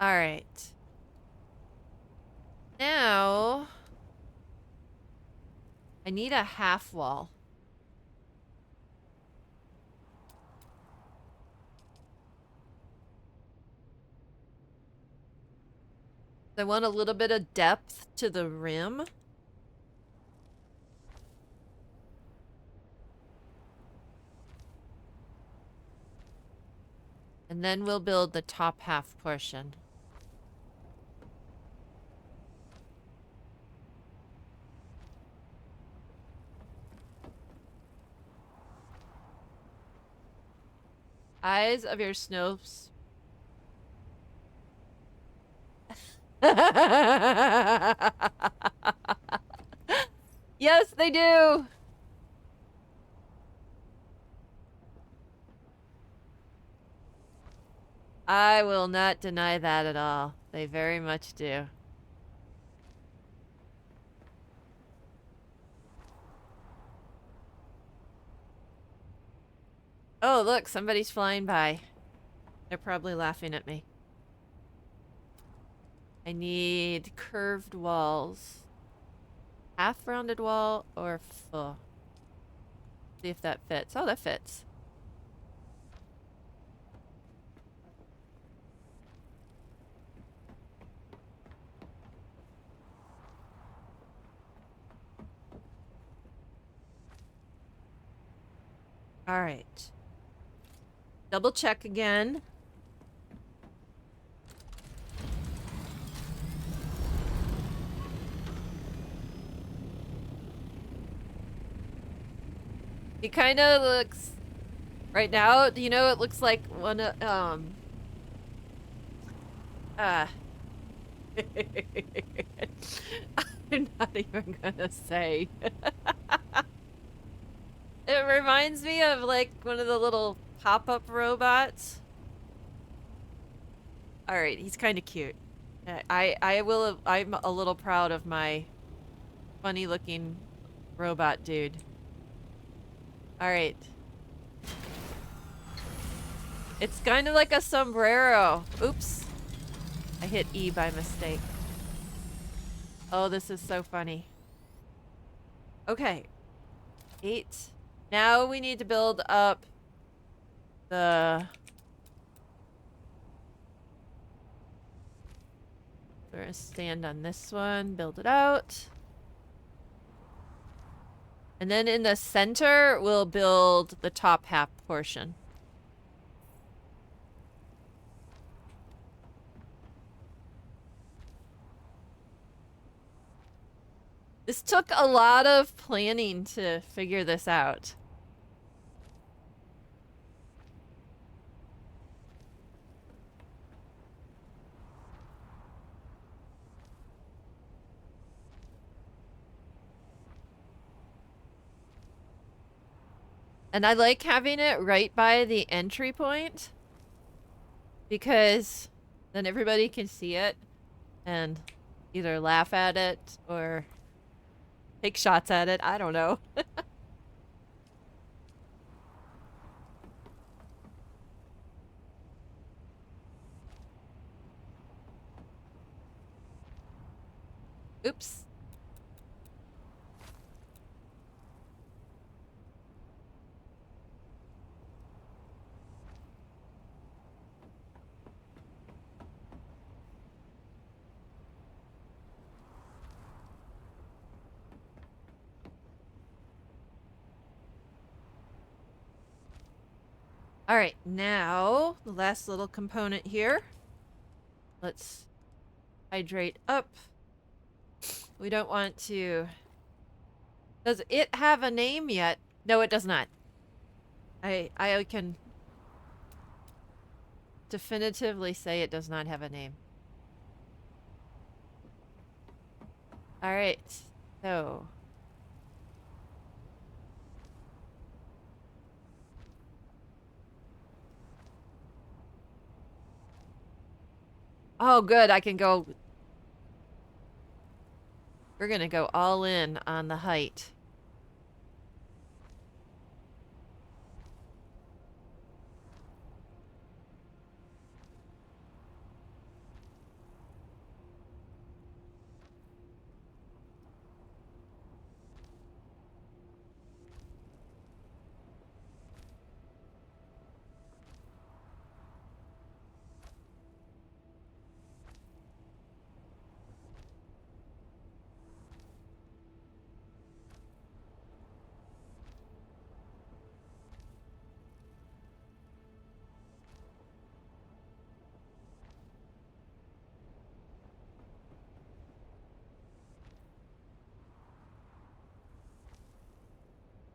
Alright. Now... I need a half wall. I want a little bit of depth to the rim. And then we'll build the top half portion. Eyes of your snopes. Yes, they do. I will not deny that at all. They very much do. Oh, look, somebody's flying by. They're probably laughing at me. I need curved walls. Half rounded wall or full. See if that fits. Oh, that fits. All right. Double check again. He kind of looks... Right now, you know, it looks like one of, I'm not even gonna say. It reminds me of, like, one of the little pop-up robots. Alright, he's kind of cute. I'm a little proud of my funny-looking robot dude. Alright. It's kind of like a sombrero. Oops. I hit E by mistake. Oh, this is so funny. Okay. 8. Now we need to build up the... We're gonna stand on this one, build it out. And then in the center, we'll build the top half portion. This took a lot of planning to figure this out. And I like having it right by the entry point because then everybody can see it and either laugh at it or take shots at it. I don't know. Oops. All right, now the last little component here. Let's hydrate up. We don't want to... Does it have a name yet? No, it does not. I can definitively say it does not have a name. All right, so... Oh, good, I can go... We're gonna go all in on the height.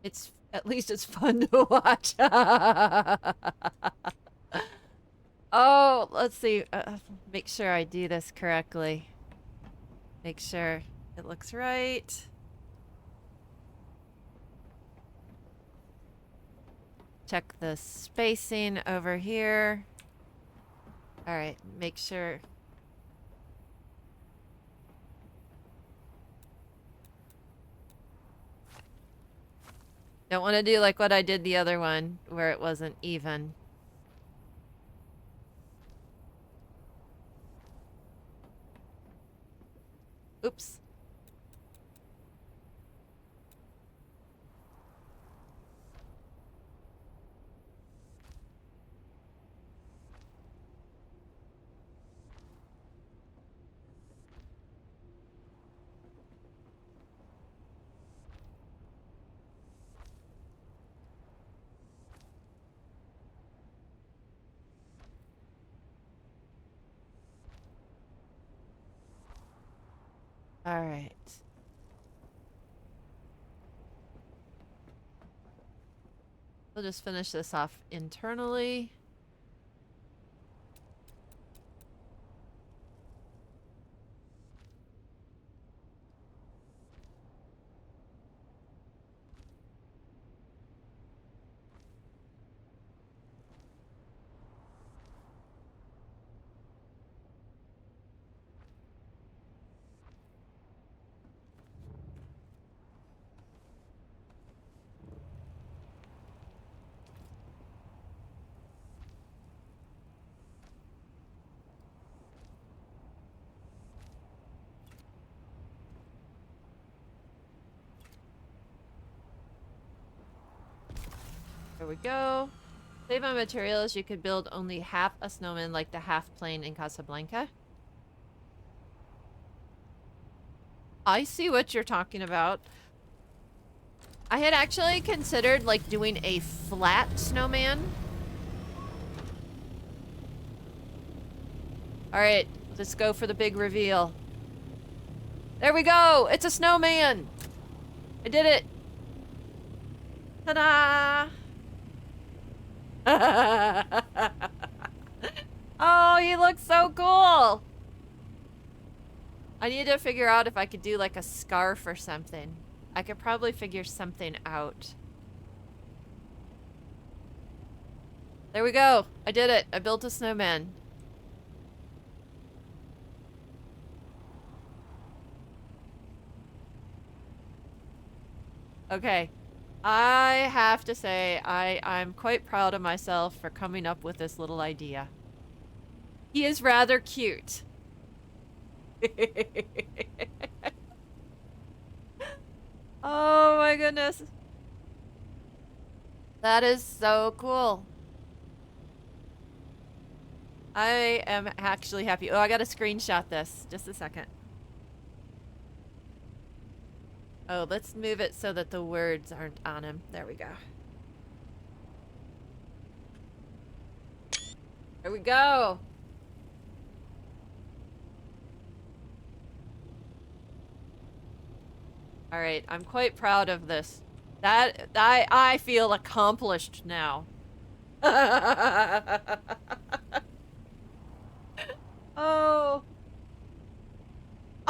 It's at least it's fun to watch. Oh, let's see. Make sure I do this correctly. Make sure it looks right. Check the spacing over here. All right, make sure. Don't want to do like what I did the other one, where it wasn't even. Oops. All right. We'll just finish this off internally. There we go. Save on materials. You could build only half a snowman like the half plane in Casablanca. I see what you're talking about. I had actually considered like doing a flat snowman. All right, let's go for the big reveal. There we go. It's a snowman. I did it. Ta-da! Oh, he looks so cool. I need to figure out if I could do like a scarf or something. I could probably figure something out. There we go. I did it. I built a snowman. Okay. I have to say, I'm quite proud of myself for coming up with this little idea. He is rather cute. Oh my goodness. That is so cool. I am actually happy. Oh, I gotta screenshot this. Just a second. Oh, let's move it so that the words aren't on him. There we go. There we go. All right, I'm quite proud of this. That I feel accomplished now. Oh.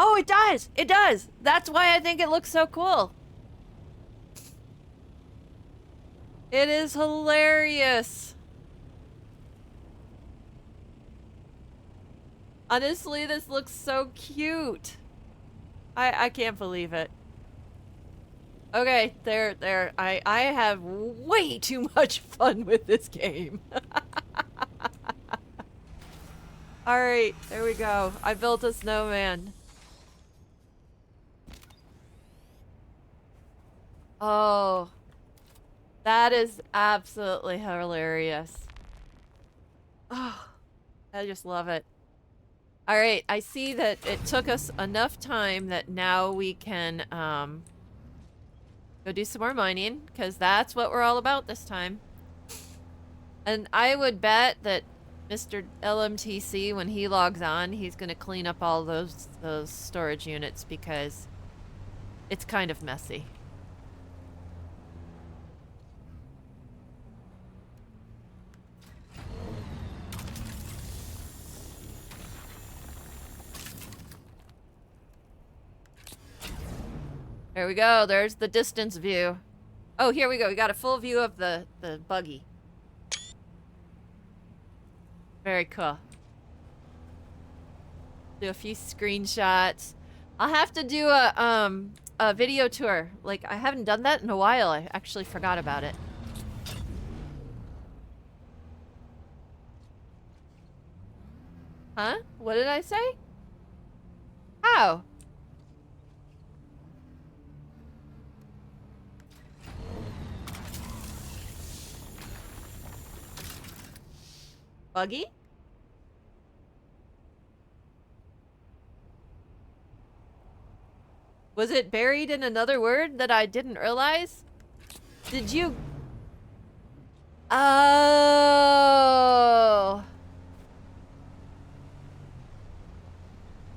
Oh, it does. It does. That's why I think it looks so cool. It is hilarious. Honestly, this looks so cute. I can't believe it. Okay, there. I have way too much fun with this game. All right, there we go. I built a snowman. Oh, that is absolutely hilarious. Oh, I just love it. All right, I see that it took us enough time that now we can go do some more mining, because that's what we're all about this time. And I would bet that Mr. LMTC, when he logs on, he's going to clean up all those storage units because it's kind of messy. There we go. There's the distance view. Oh, here we go. We got a full view of the buggy. Very cool. Do a few screenshots. I'll have to do a video tour. Like, I haven't done that in a while. I actually forgot about it. Huh? What did I say? How? Buggy? Was it buried in another word that I didn't realize? Did you... Oh.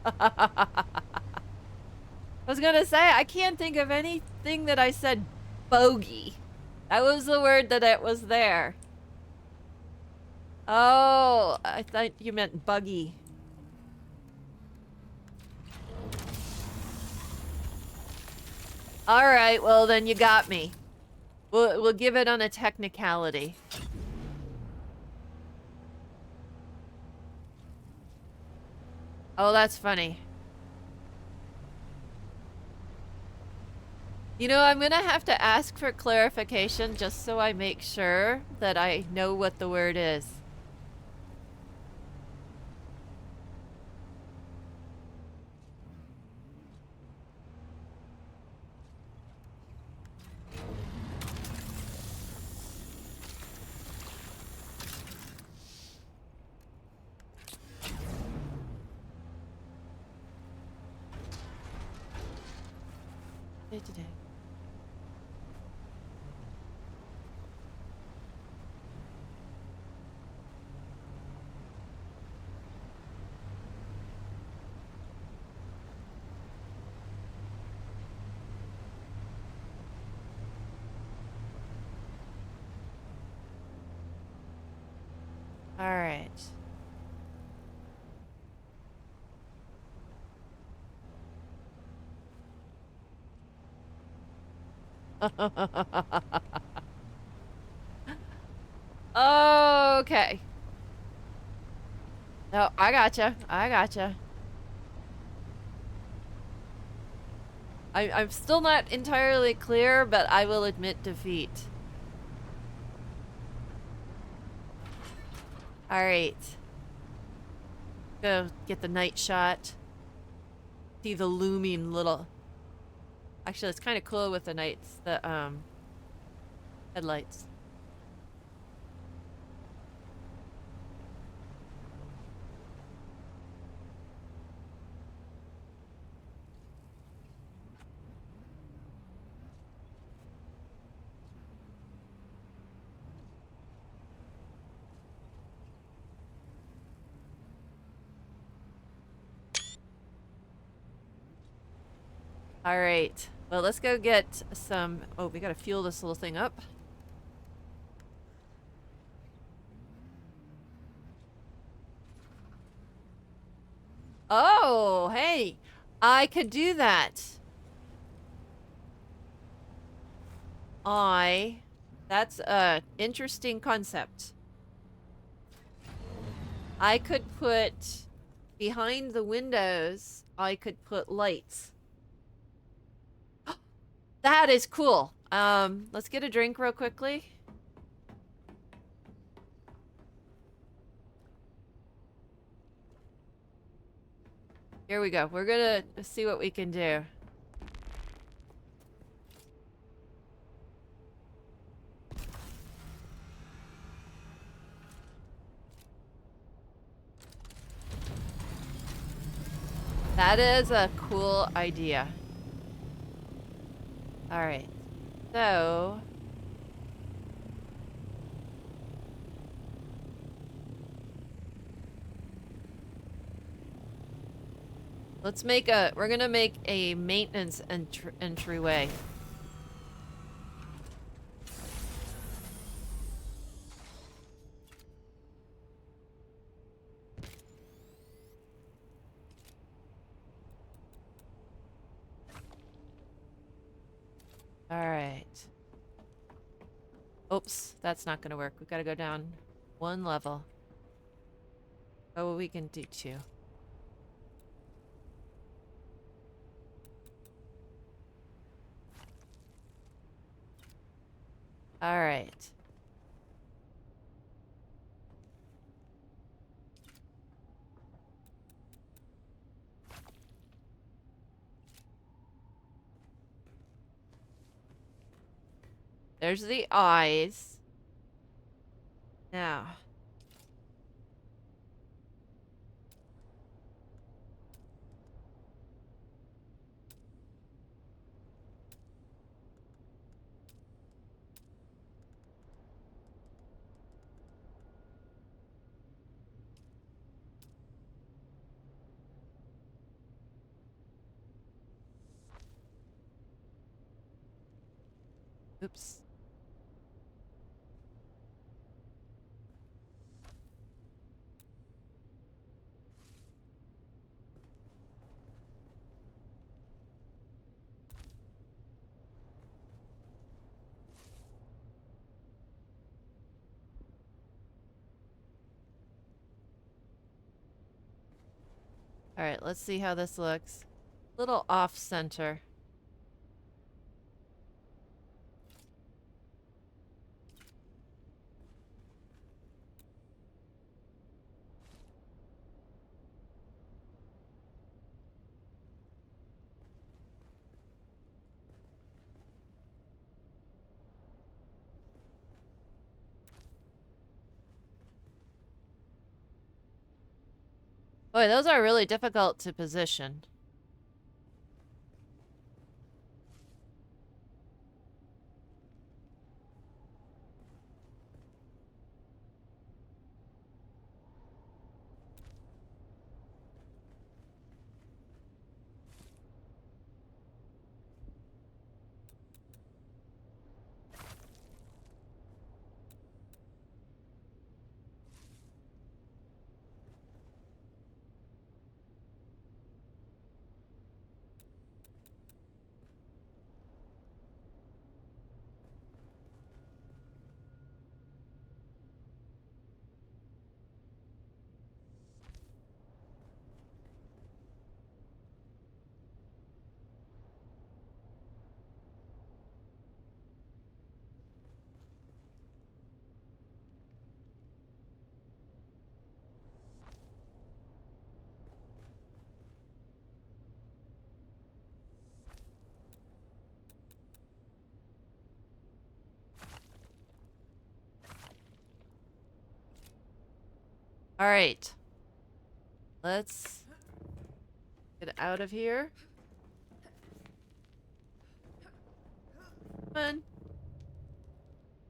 I was gonna say, I can't think of anything that I said bogey. That was the word that it was there. Oh, I thought you meant buggy. All right, well then you got me. We'll give it on a technicality. Oh, that's funny. You know, I'm gonna have to ask for clarification just so I make sure that I know what the word is. Today. All right. Okay. No, I gotcha. I gotcha. I'm still not entirely clear, but I will admit defeat. Alright. Go get the night shot. See the looming little... Actually, it's kind of cool with the headlights. All right. Well, let's go get some... Oh, we gotta fuel this little thing up. Oh, hey. I could do that. That's a interesting concept. I could put... Behind the windows, I could put lights. That is cool. Let's get a drink real quickly. Here we go. We're gonna see what we can do. That is a cool idea. Alright. So... Let's make a... We're gonna make a maintenance entryway. Alright. Oops, that's not gonna work. We've got to go down one level. Oh, we can do two. Alright. There's the eyes. Now. Oops. Alright, let's see how this looks. Little off center. Boy, those are really difficult to position. Alright. Let's get out of here. Come on.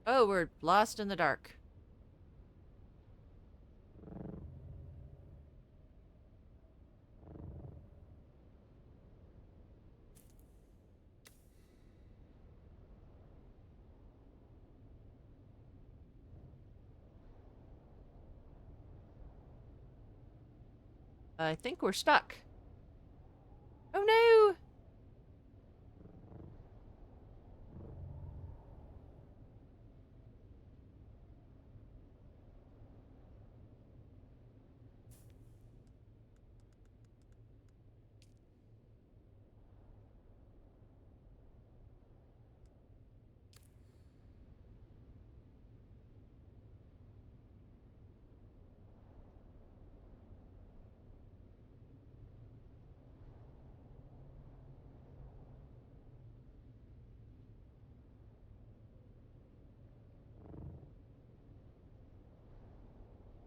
Oh, we're lost in the dark. I think we're stuck. Oh no!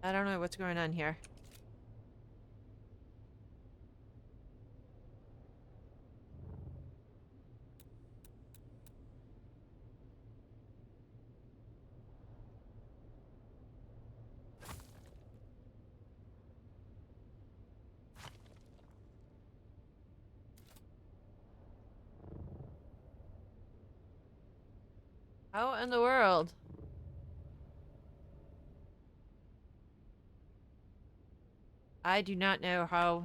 I don't know what's going on here. How in the world? I do not know how...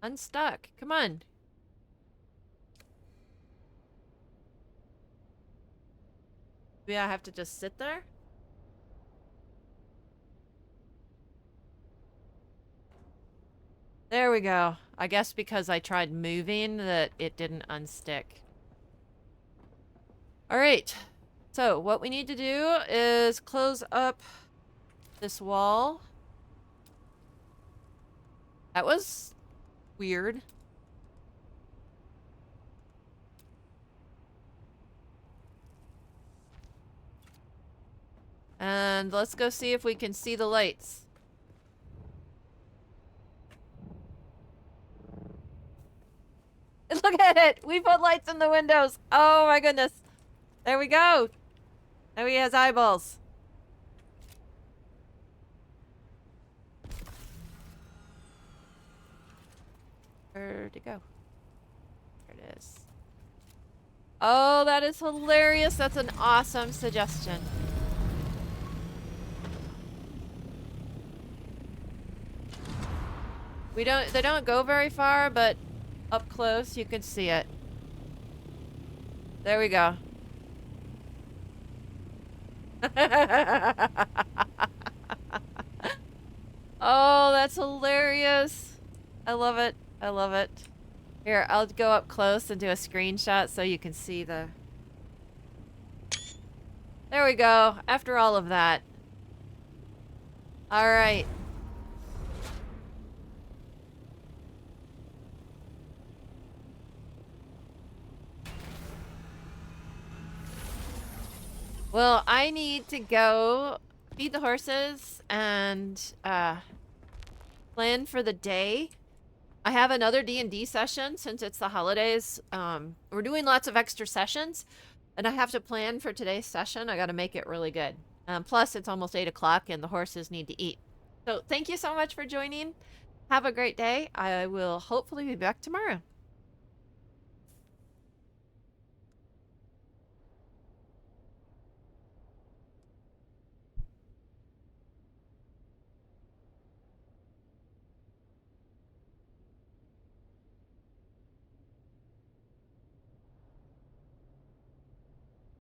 Unstuck. Come on. Maybe I have to just sit there? There we go. I guess because I tried moving that it didn't unstick. Alright. So what we need to do is close up this wall. That was weird. And let's go see if we can see the lights. Look at it! We put lights in the windows! Oh my goodness! There we go! Now he has eyeballs. Where'd it go? There it is. Oh, that is hilarious! That's an awesome suggestion. They don't go very far, but up close you can see it. There we go. Oh, that's hilarious. I love it. I love it. Here, I'll go up close and do a screenshot so you can see the... There we go. After all of that. All right. Well, I need to go feed the horses and plan for the day. I have another D&D session since it's the holidays. We're doing lots of extra sessions, and I have to plan for today's session. I got to make it really good. Plus, it's almost 8 o'clock, and the horses need to eat. So thank you so much for joining. Have a great day. I will hopefully be back tomorrow.